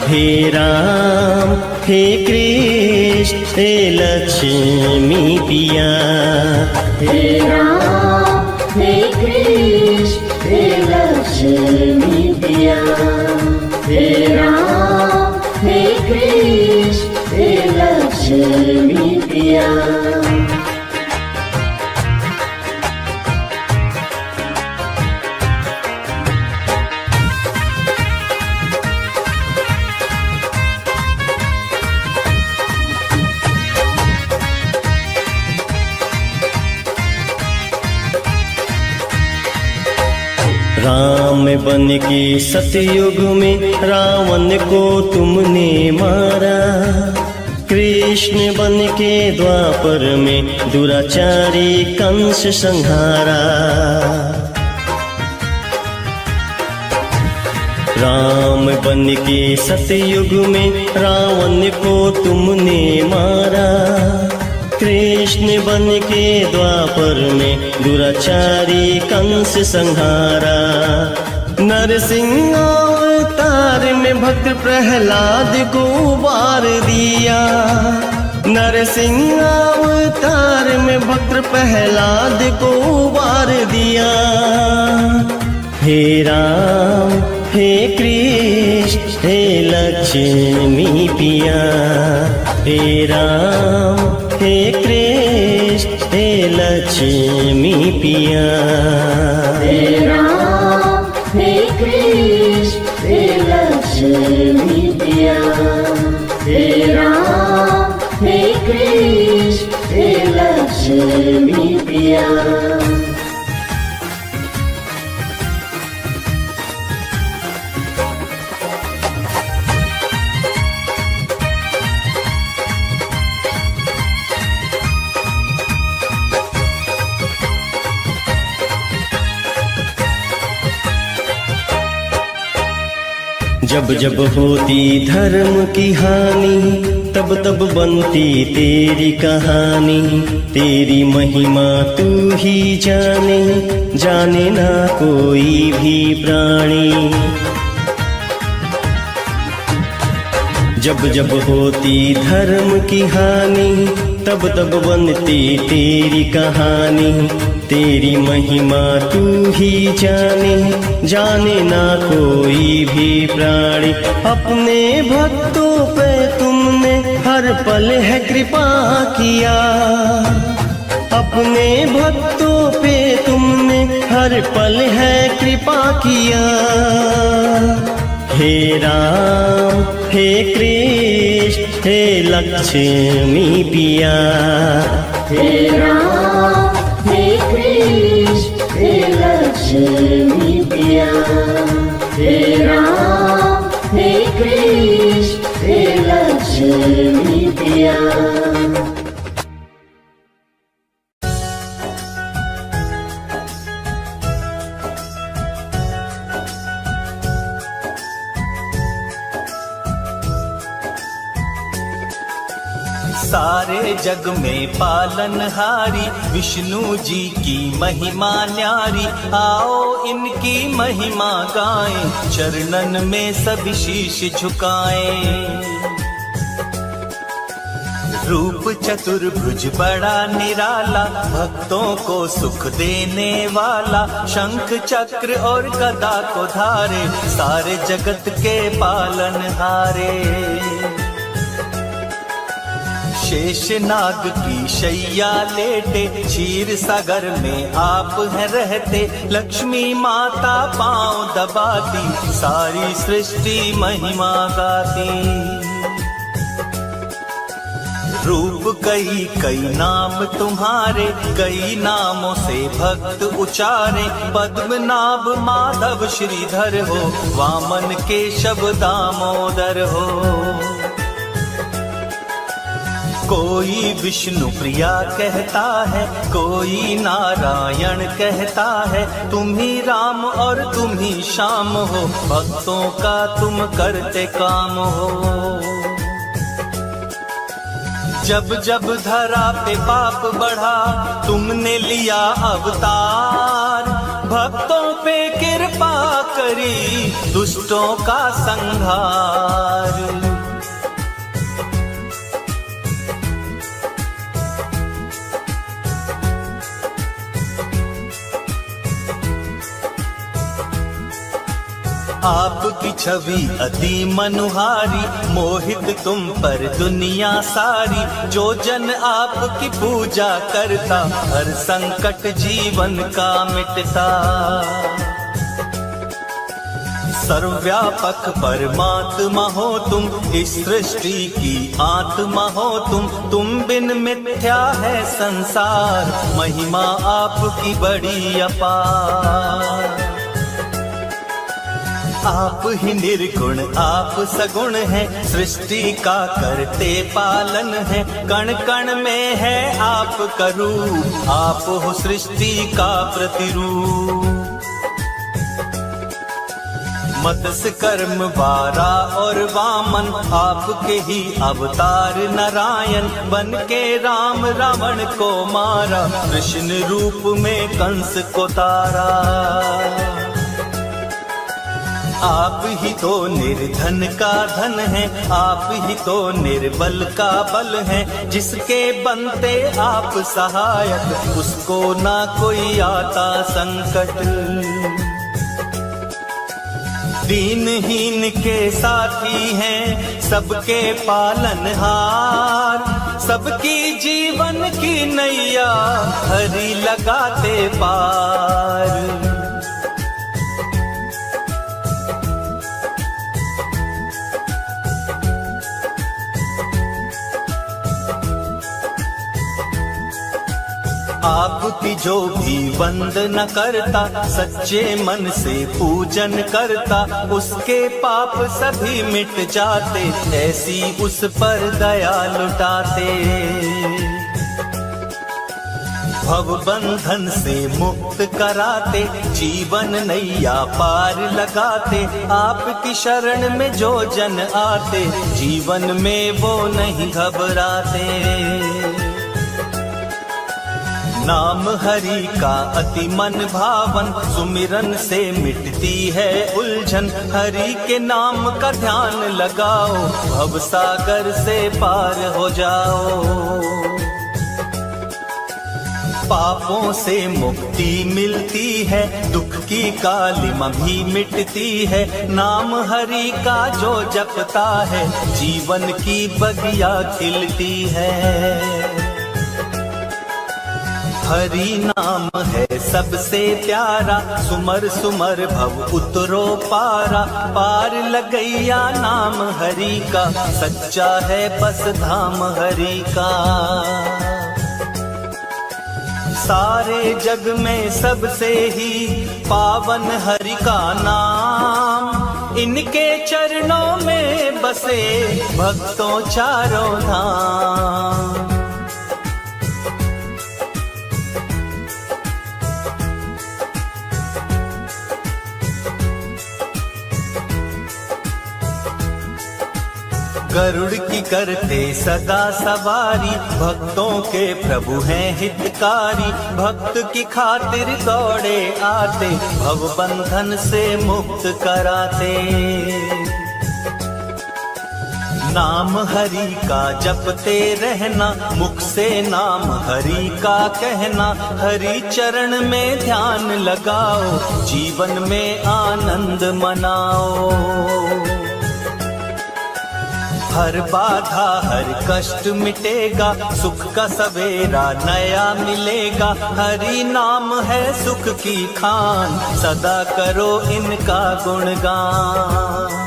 हे राम हे कृष्ण हे लक्ष्मी पिया, हे राम हे कृष्ण हे लक्ष्मी पिया, हे राम हे कृष्ण हे लक्ष्मी पिया। राम बन के सतयुग में रावण को तुमने मारा, कृष्ण बन के द्वापर में दुराचारी कंस संहारा। राम बन के सतयुग में रावण को तुमने मारा, कृष्ण बन के द्वापर में दुराचारी कंस संहारा। नरसिंह अवतार में भक्त प्रहलाद को वार दिया, नरसिंह अवतार में भक्त प्रहलाद को वार दिया। हे राम हे कृष्ण हे लक्ष्मी पिया, हे राम हे कृष्ण हे लक्ष्मी पिया, हे राम हे कृष्ण हे लक्ष्मी पिया, हे राम हे कृष्ण हे लक्ष्मी पिया। जब जब होती धर्म की हानि तब तब बनती तेरी कहानी, तेरी महिमा तू ही जाने, जाने ना कोई भी प्राणी। जब जब होती धर्म की हानि तब तब बनती तेरी कहानी, तेरी महिमा तू ही जाने, जाने ना कोई भी प्राणी। अपने भक्तों पे तुमने हर पल है कृपा किया, अपने भक्तों पे तुमने हर पल है कृपा किया। हे राम हे कृष्ण हे लक्ष्मी पिया, हे राम हे कृष्ण हे लक्ष्मी पिया, हे राम हे कृष्ण हे लक्ष्मी पिया। सारे जग में पालनहारी विष्णु जी की महिमा न्यारी, आओ इनकी महिमा गाएं, चरणन में सब शीश झुकाएं। रूप चतुर्भुज बड़ा निराला, भक्तों को सुख देने वाला, शंख चक्र और गदा को धारे, सारे जगत के पालनहारे। शेष नाग की शैया लेटे, क्षीर सागर में आप हैं रहते, लक्ष्मी माता पांव दबाती, सारी सृष्टि महिमा गाती। रूप कई कई नाम तुम्हारे, कई नामों से भक्त उचारे, पद्मनाभ माधव श्रीधर हो, वामन केशव दामोदर हो। कोई विष्णु प्रिया कहता है, कोई नारायण कहता है, तुम ही राम और तुम ही श्याम हो, भक्तों का तुम करते काम हो। जब जब धरा पे पाप बढ़ा, तुमने लिया अवतार, भक्तों पे कृपा करी, दुष्टों का संहार। आपकी छवि अति मनोहारी, मोहित तुम पर दुनिया सारी, जो जन आपकी पूजा करता, हर संकट जीवन का मिटता। सर्वव्यापक परमात्मा हो तुम, इस सृष्टि की आत्मा हो तुम बिन मिथ्या है संसार, महिमा आपकी बड़ी अपार। आप ही निर्गुण आप सगुण हैं, सृष्टि का करते पालन है, कण कण में है आपका रूप, आप हो सृष्टि का प्रतिरूप। मत्स्य कर्म बारा और वामन, आपके ही अवतार नारायण, बन के राम रावण को मारा, कृष्ण रूप में कंस को तारा। आप ही तो निर्धन का धन है, आप ही तो निर्बल का बल है, जिसके बनते आप सहायक, उसको ना कोई आता संकट। दीनहीन के साथी हैं, सबके पालनहार, सबकी जीवन की नैया हरि लगाते पार। आपकी जो भी वंदना करता, सच्चे मन से पूजन करता, उसके पाप सभी मिट जाते, ऐसी उस पर दया लुटाते। भव बंधन से मुक्त कराते, जीवन नैया पार लगाते, आपकी शरण में जो जन आते, जीवन में वो नहीं घबराते। नाम हरि का अति मन भावन, सुमिरन से मिटती है उलझन, हरि के नाम का ध्यान लगाओ, भव सागर से पार हो जाओ। पापों से मुक्ति मिलती है, दुख की कालिमा भी मिटती है, नाम हरि का जो जपता है जीवन की बगिया खिलती है। हरि नाम है सबसे प्यारा, सुमर सुमर भव उतरो पारा। पार लगैया नाम हरि का, सच्चा है बस धाम हरि का। सारे जग में सबसे ही पावन हरि का नाम, इनके चरणों में बसे भक्तों चारों धाम। गरुड़ की करते सदा सवारी, भक्तों के प्रभु हैं हितकारी। भक्त की खातिर दौड़े आते, भव बंधन से मुक्त कराते। नाम हरि का जपते रहना, मुख से नाम हरि का कहना। हरि चरण में ध्यान लगाओ, जीवन में आनंद मनाओ। हर बाधा हर कष्ट मिटेगा, सुख का सवेरा नया मिलेगा। हरि नाम है सुख की खान, सदा करो इनका गुणगान।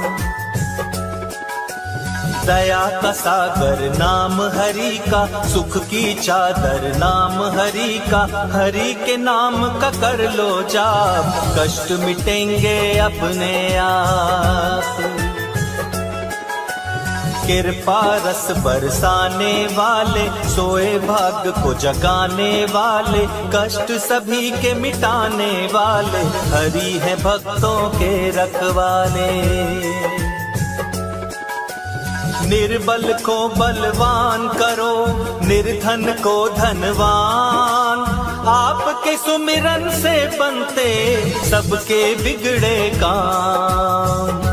दया का सागर नाम हरि का, सुख की चादर नाम हरि का। हरि के नाम का कर लो जाप, कष्ट मिटेंगे अपने आप। कृपा रस बरसाने वाले, सोए भाग्य को जगाने वाले। कष्ट सभी के मिटाने वाले, हरि है भक्तों के रखवाले। निर्बल को बलवान करो, निर्धन को धनवान। आपके सुमिरन से बनते सबके बिगड़े काम।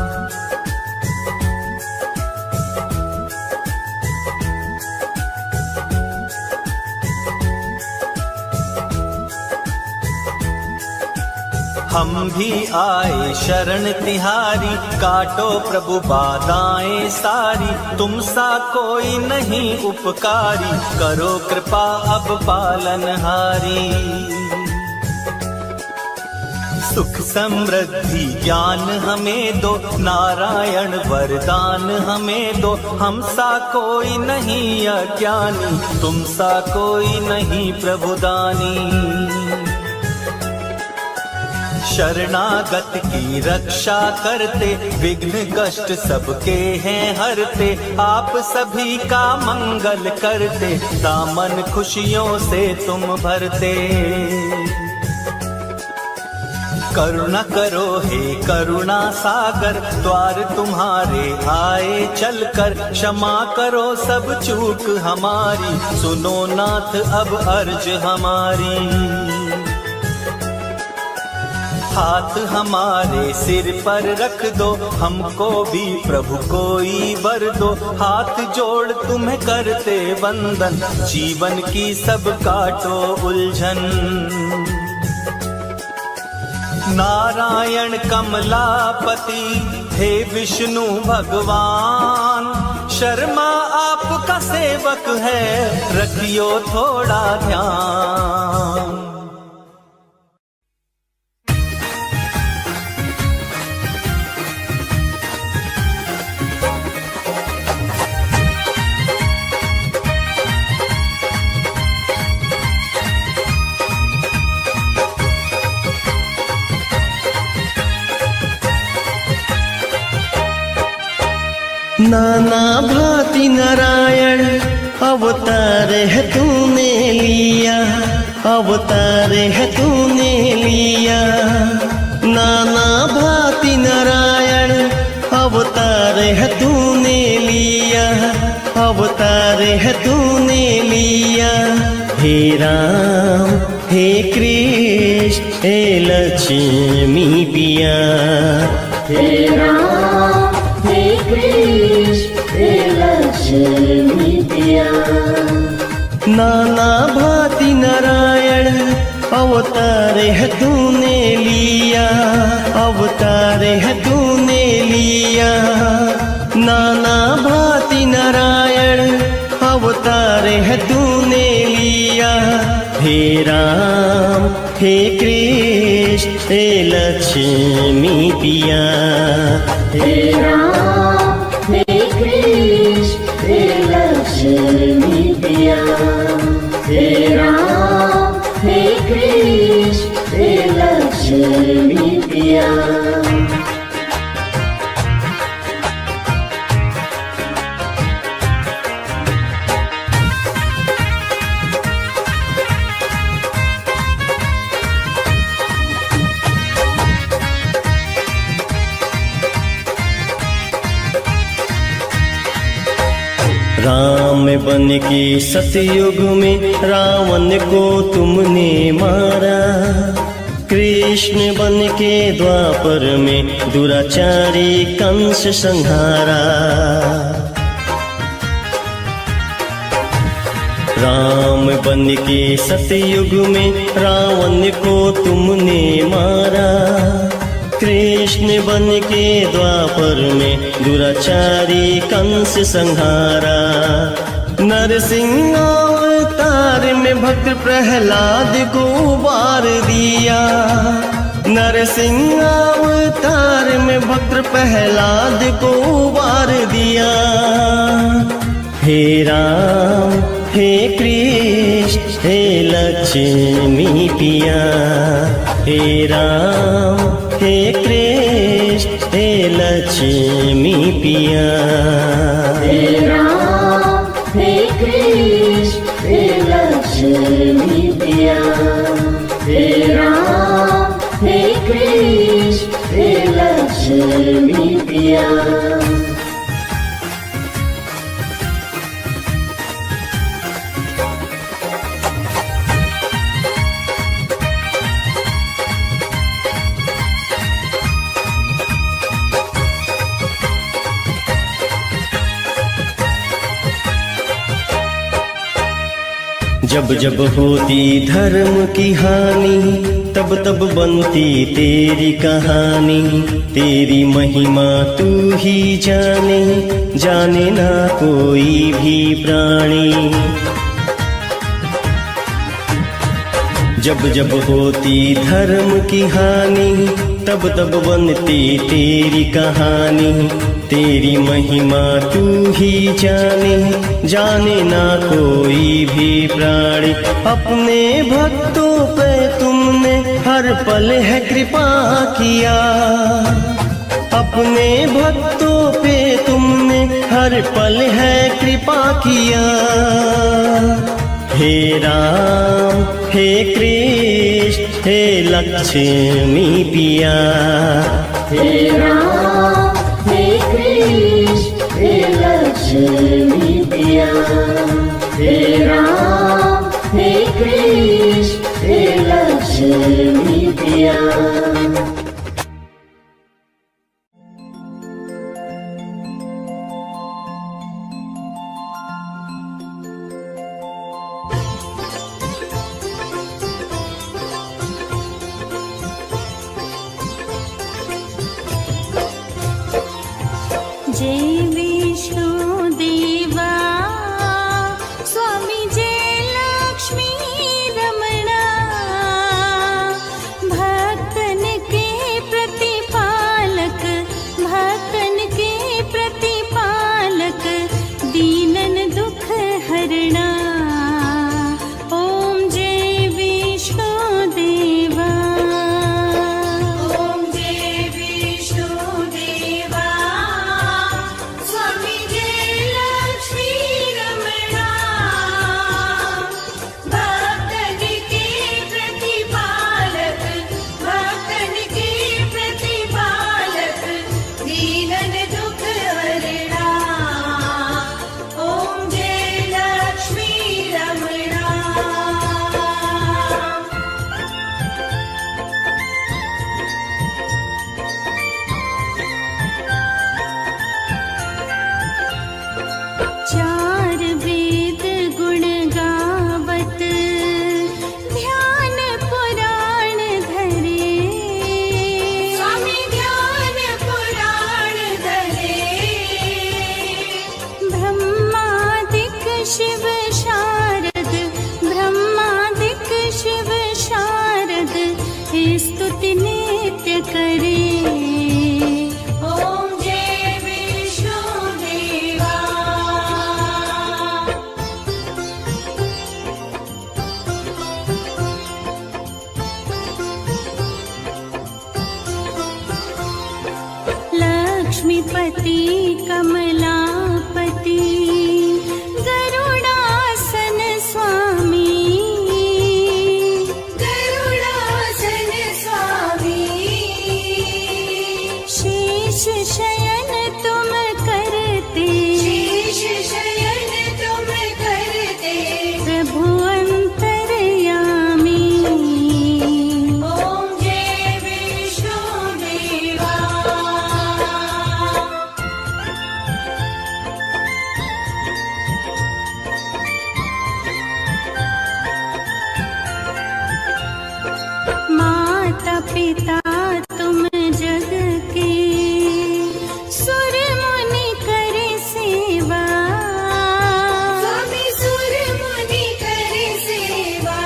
हम भी आए शरण तिहारी, काटो प्रभु बाधाएं सारी। तुम सा कोई नहीं उपकारी, करो कृपा अब पालनहारी। सुख समृद्धि ज्ञान हमें दो, नारायण वरदान हमें दो। हम सा कोई नहीं अज्ञानी, तुम सा कोई नहीं प्रभुदानी। शरणागत की रक्षा करते, विघ्न कष्ट सबके हैं हरते। आप सभी का मंगल करते, दामन खुशियों से तुम भरते। करुणा करो हे करुणा सागर, द्वार तुम्हारे आए चलकर। क्षमा करो सब चूक हमारी, सुनो नाथ अब अर्ज हमारी। हाथ हमारे सिर पर रख दो, हमको भी प्रभु कोई वर दो। हाथ जोड़ तुम्हें करते वंदन, जीवन की सब काटो उलझन। नारायण कमलापति हे विष्णु भगवान, शर्मा आपका सेवक है, रखियो थोड़ा ध्यान। नाना भांति नारायण अवतार है तूने लिया, अवतार है तूने लिया। नाना भांति नारायण अवतार है तूने लिया, अवतार है तूने लिया। हे राम हे कृष्ण हे लक्ष्मी पिया, हे राम हे कृष्ण हे लक्ष्मी पिया। नाना भांति नारायण अवतार है तूने लिया, अवतार है तूने लिया। नाना भांति नारायण अवतार है तूने लिया। हे राम हे कृष्ण हे लक्ष्मी पिया। हे राम हे कृष्ण हे लक्ष्मी पिया। हे राम हे कृष्ण हे लक्ष्मी पिया। राम बन के सतयुग में रावण को तुमने मारा। कृष्ण बन के द्वापर में दुराचारी कंस संहारा। राम बन के सतयुग में रावण को तुमने मारा। कृष्ण बन के द्वापर में दुराचारी कंस संहारा। नरसिंह अवतार में भक्त प्रहलाद को उबार दिया। नरसिंह अवतार में भक्त प्रहलाद को उबार दिया। हे राम हे कृष्ण हे लक्ष्मी पिया। हे राम हे कृष्ण हे लक्ष्मी पिया। हे राम हे कृष्ण हे लक्ष्मी पिया। हे राम हे कृष्ण हे लक्ष्मी पिया। जब जब होती धर्म की हानि तब तब बनती तेरी कहानी। तेरी महिमा तू ही जाने, जाने ना कोई भी प्राणी। जब जब होती धर्म की हानि तब तब बनती तेरी कहानी। तेरी महिमा तू ही जाने, जाने ना कोई भी प्राणी। अपने भक्तों पे तुमने हर पल है कृपा किया। अपने भक्तों पे तुमने हर पल है कृपा किया। हे राम हे कृष्ण हे लक्ष्मी पिया। हे राम हे कृष्ण हे लक्ष्मी पिया। हे राम हे कृष्ण हे लक्ष्मी पिया। जय विष्णु देवा स्वामी जय लक्ष्मी रमणा। भक्त पति कमलापति गरुड़ासन स्वामी गरुड़ासन स्वामी शेष शयन तुम करते शेष शयन तुम करते प्रभु अंतर्यामी ओम जय विष्णु देवा माता पिता तुम जग के सुर मुनि करे सेवा स्वामी सुर मुनि करे सेवा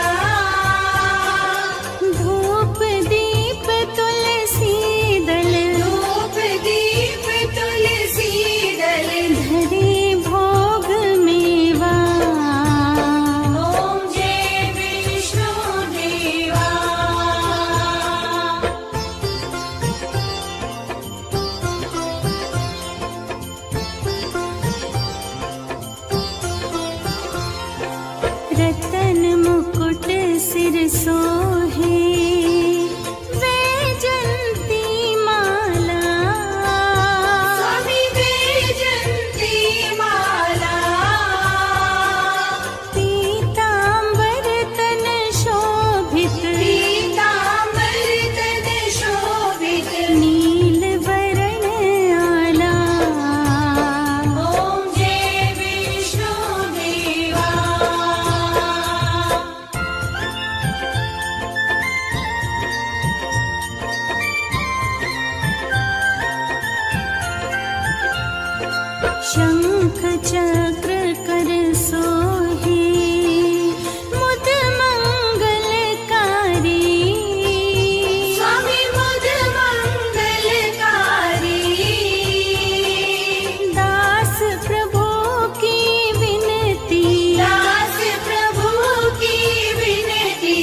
धूप दीप तुलसी दल धूप दीप तुलसी दल धरे भोग मेवा ओम जय विष्णु देवा रतन मुकुट सिर सोहे वैजंती माला स्वामी वैजंती माला पीतांबर तन शोभित पीतांबर तन शोभित नील वरण आला ओम जय विष्णु देवा शंख चक्र कर सोहे मुद मंगलकारी स्वामी मुद मंगलकारी दास प्रभु की विनती दास प्रभु की विनती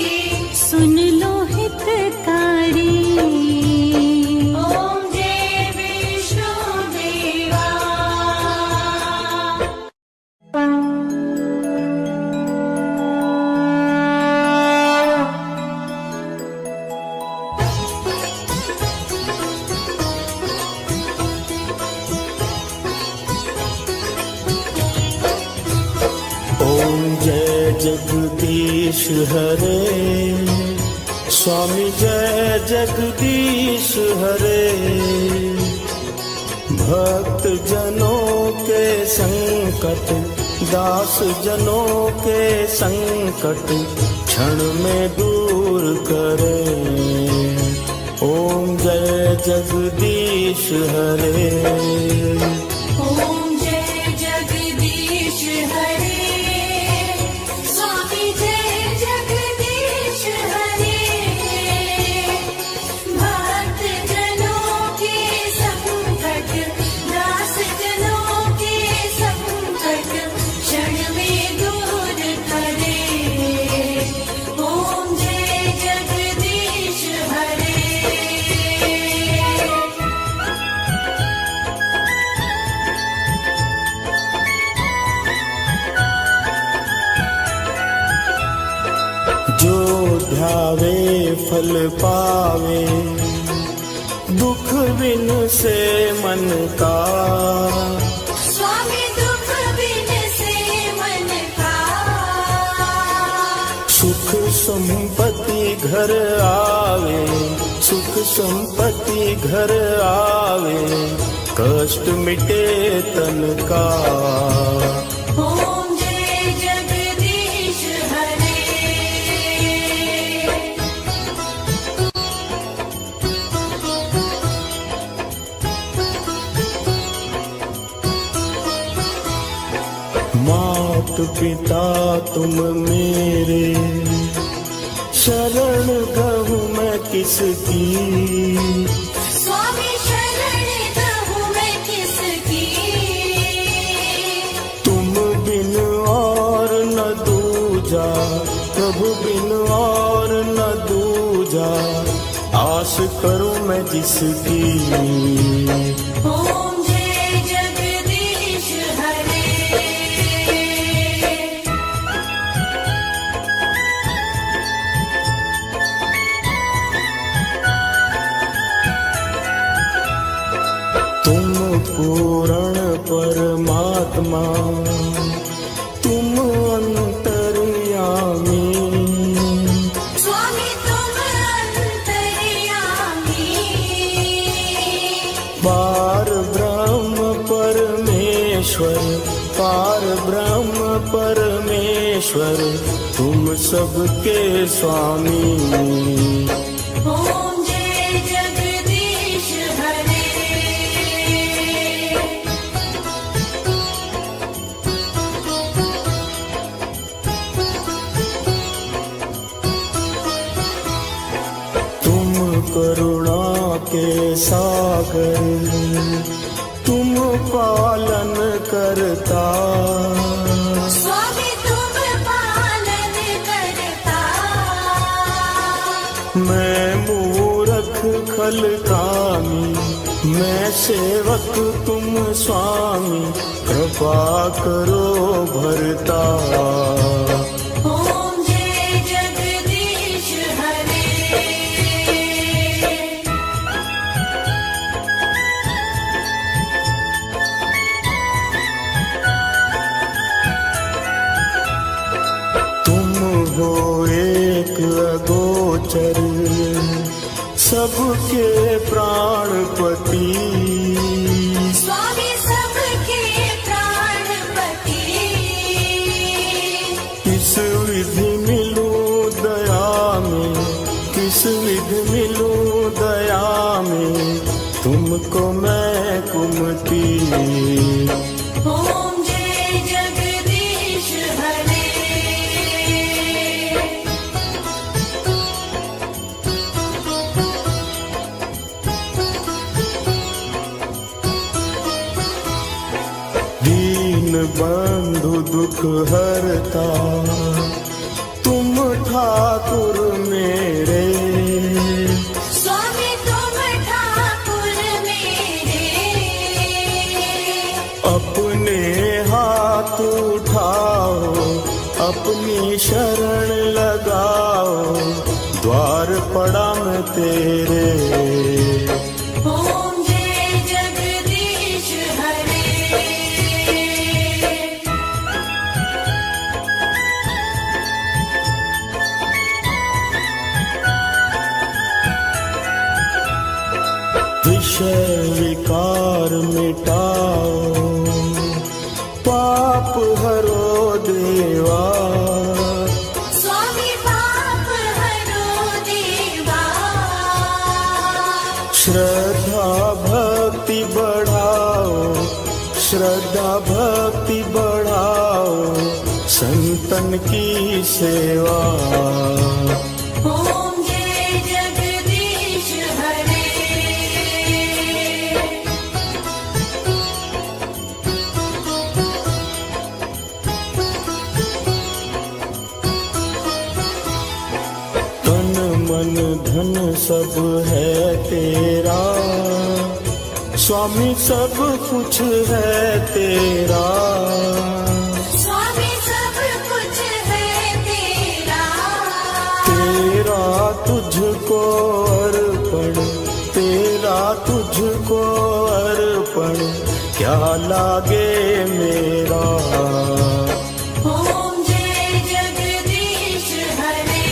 सुन लो हितकारी ओम जय विष्णु देवा ओम जय जगदीश हरे स्वामी जय जगदीश हरे भक्त जनों के संकट दास जनों के संकट क्षण में दूर करे ओम जय जगदीश हरे ओम जय जगदीश हरे स्वामी जय जगदीश हरे भक्त जनों के संकट दास जनों के संकट क्षण में दूर करे ओम जय जगदीश हरे जो ध्यावे फल पावे दुख बिन से मन का स्वामी दुख बिन से मन का सुख संपत्ति घर आवे सुख संपत्ति घर आवे कष्ट मिटे तन का ओम जय जगदीश हरे मात पिता तुम मेरे शरण गहूँ मैं किसकी स्वामी शरण कहूँ मैं किसकी तुम बिन और न दूजा प्रभु बिन और न दूजा आस करूं मैं जिसकी ओम जय क्षमा तुम अंतर्यामी। स्वामी तुम अंतर्यामी। पार ब्रह्म परमेश्वर, पार ब्रह्म परमेश्वर तुम सबके स्वामी। ओम जय जगदीश हरे। तुम करुणा के सागर, तुम पालन करता। स्वामी तुम पालन करता। मैं मूरख खल कामी, मैं सेवक तुम स्वामी, कृपा करो भरता। ओम जय जगदीश हरे। तुम हो एक अगोचर, सबके प्राणपति। स्वामी सबके प्राणपति। किस विधि मिलूं दया में, किस विधि मिलूं दया में, तुमको मैं कुमति। ओम जय जगदीश हरे। दीन बंधु दुख हरता, तुम ठाकुर मेरे। स्वामी तुम ठाकुर मेरे। अपने हाथ उठाओ, अपनी शरण लगाओ, द्वार पड़ा मैं तेरे। ओम जय जगदीश हरे। विषय विकार मिटाओ, पाप हरो देवा। स्वामी पाप हरो देवा। श्रद्धा भक्ति बढ़ाओ, श्रद्धा भक्ति बढ़ाओ, संतन की सेवा। ओम जय जगदीश हरे। तन मन धन सब है तेरा, स्वामी सब कुछ है तेरा। स्वामी सब कुछ है तेरा। तेरा तुझको अर्पण, तेरा तुझको अर्पण, क्या लागे मेरा। ओम जय जगदीश हरे।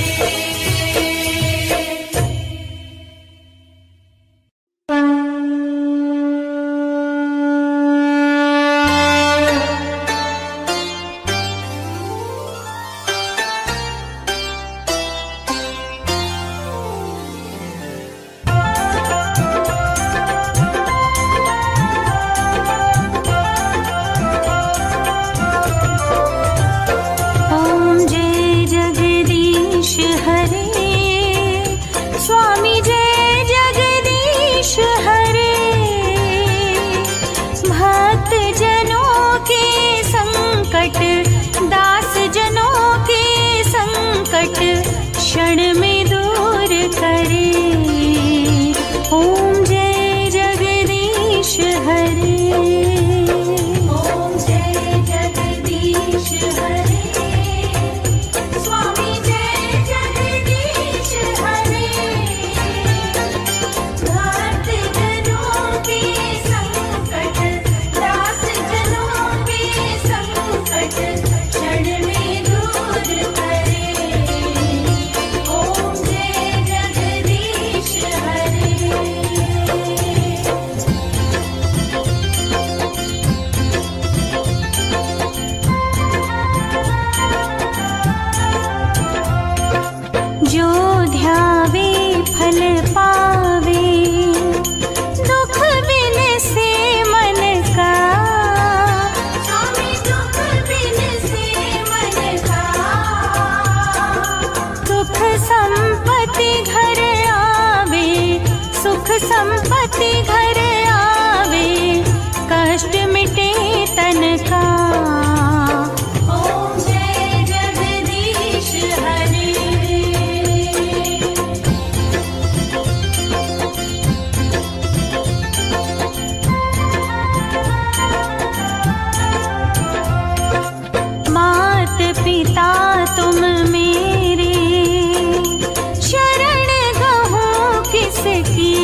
ध्यावे फल पावे, दुख बिन से मन का, स्वामी दुख बिन से मन का, सुख संपत्ति घर आवे, सुख संपत्ति घर आवे, कष्ट मिटे तन का। ओम जय जगदीश हरे। मात पिता तुम मेरे, शरण गहूँ किसकी,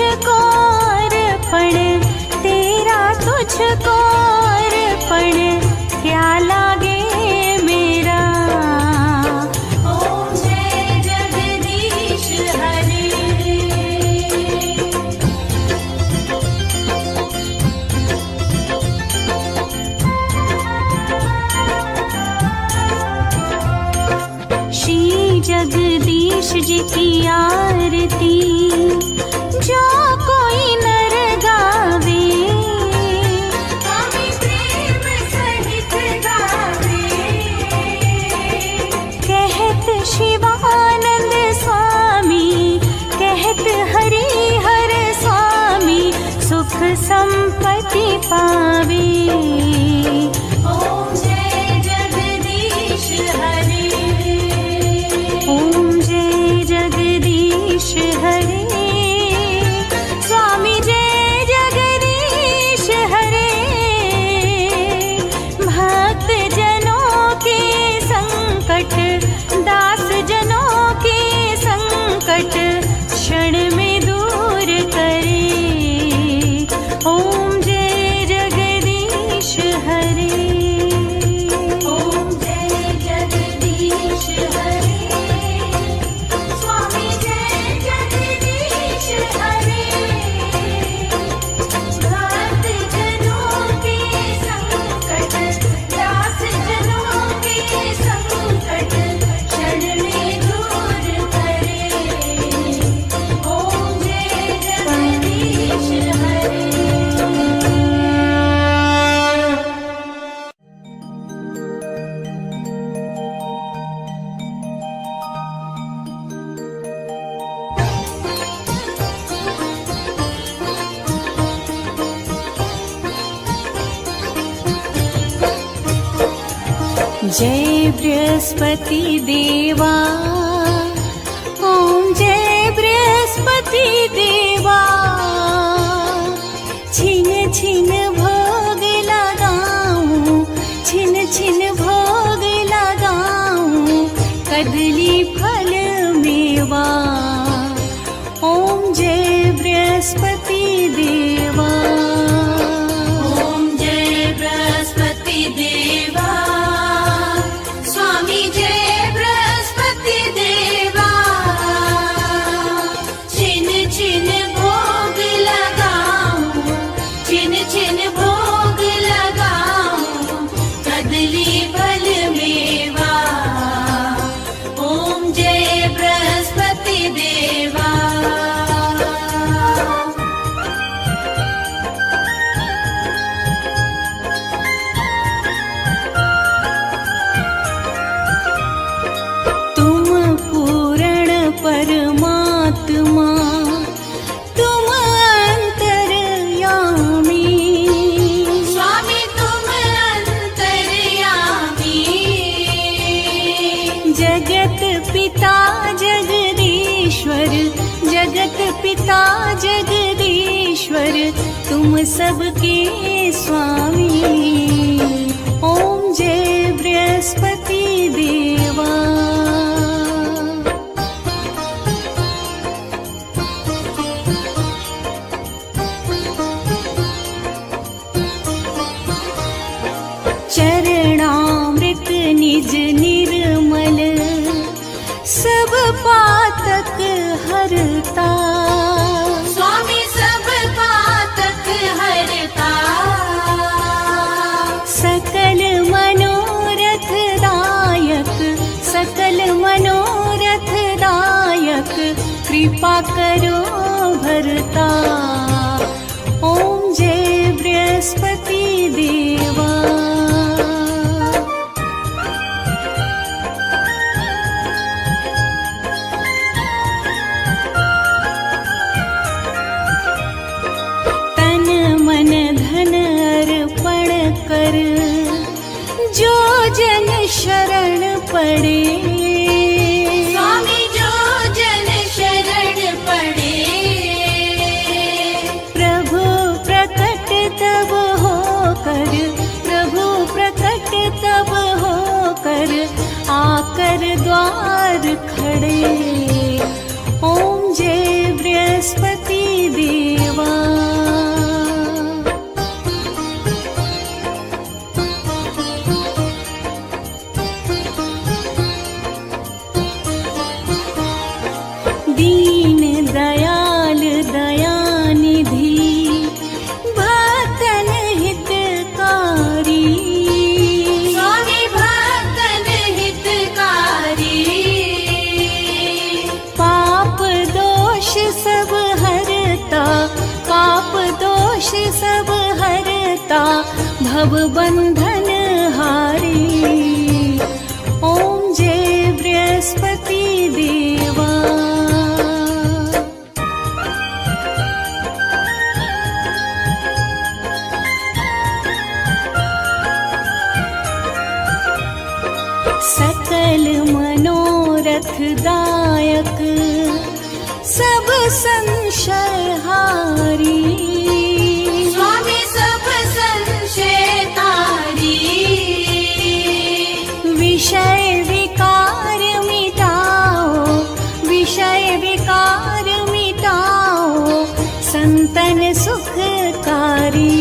तुझको अर्पण, तेरा तुझको अर्पण, क्या लागे मेरा। ओम जय जगदीश हरे। श्री जगदीश जी की आरती जो कोई नर गावे, स्वामी प्रेम सहित गावे। कहत शिवानंद स्वामी, कहत हरि हर स्वामी, सुख संपत्ति पावे। ओम जय जगदीश हरे। ओम जय जगदीश हरे, स्वामी जय जगदीश हरे। भक्त जनों के संकट, दास जनों के संकट, क्षण में दूर करे। ओम जय जगदीश हरे। ओम जय जगदीश हरे। स्वामी जय जगदीश हरे। भक्त जनों के संकट, दास जनों के संकट, क्षण में दूर करे। ओम जय जगदीश हरे। जय बृहस्पति देवा, ओम जय बृहस्पति देवा। छिन छिन भोग लगाऊं, छिन छिन भोग लगाऊं, कदली फल मेवा। ओम जय बृहस्पति देवा। ओम जय बृहस्पति देवा। स्वामी जय बृहस्पति देवा। छिन छिन भोग लगाऊं, छिन छिन भोग लगाऊं, कदली फल मेवा। ओम जय बृहस्पति देवा। तुम पूर्ण परमात्मा, तुम अंतर्यामी। स्वामी तुम अंतर्यामी। जगत पिता जगदीश्वर, जगत पिता जगदीश्वर, तुम सबके स्वामी। ओम जय बृहस्पति देवा। चरणामृत निज निर्मल, सब पातक हरता। स्वामी सब पातक हरता। सकल मनोरथ दायक, सकल मनोरथ दायक, कृपा करो भरता। ओम जय बृहस्पति देवा। तन मन धन अर्पण कर, जो जन शरण पड़े। स्वामी जो जन शरण पड़े। प्रभु प्रकट तब होकर, प्रभु प्रकट तब होकर, आकर द्वार खड़े। ओम जय बृहस्पति देवा। भवबंधन हारी। ओम जय बृहस्पति देवा। सकल मनोरथ दायक सब संशय हारी। स्वामी सब संशय तारी। विषय विकार मिटाओ, विषय विकार मिटाओ, संतन सुखकारी।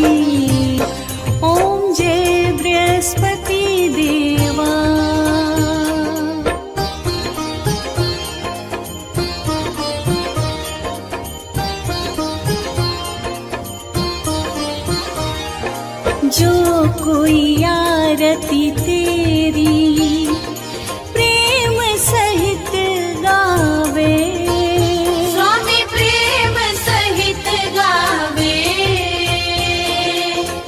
ओम जय बृहस्पति देवा। जो कोई आरती तेरी प्रेम सहित गावे। स्वामी प्रेम सहित गावे।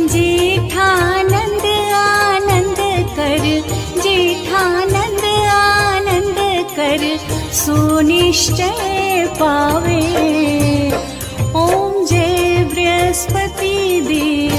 जेठानंद आनंद कर, जेठानंद आनंद कर, सो निश्चय पावे। ओम जय बृहस्पति देव।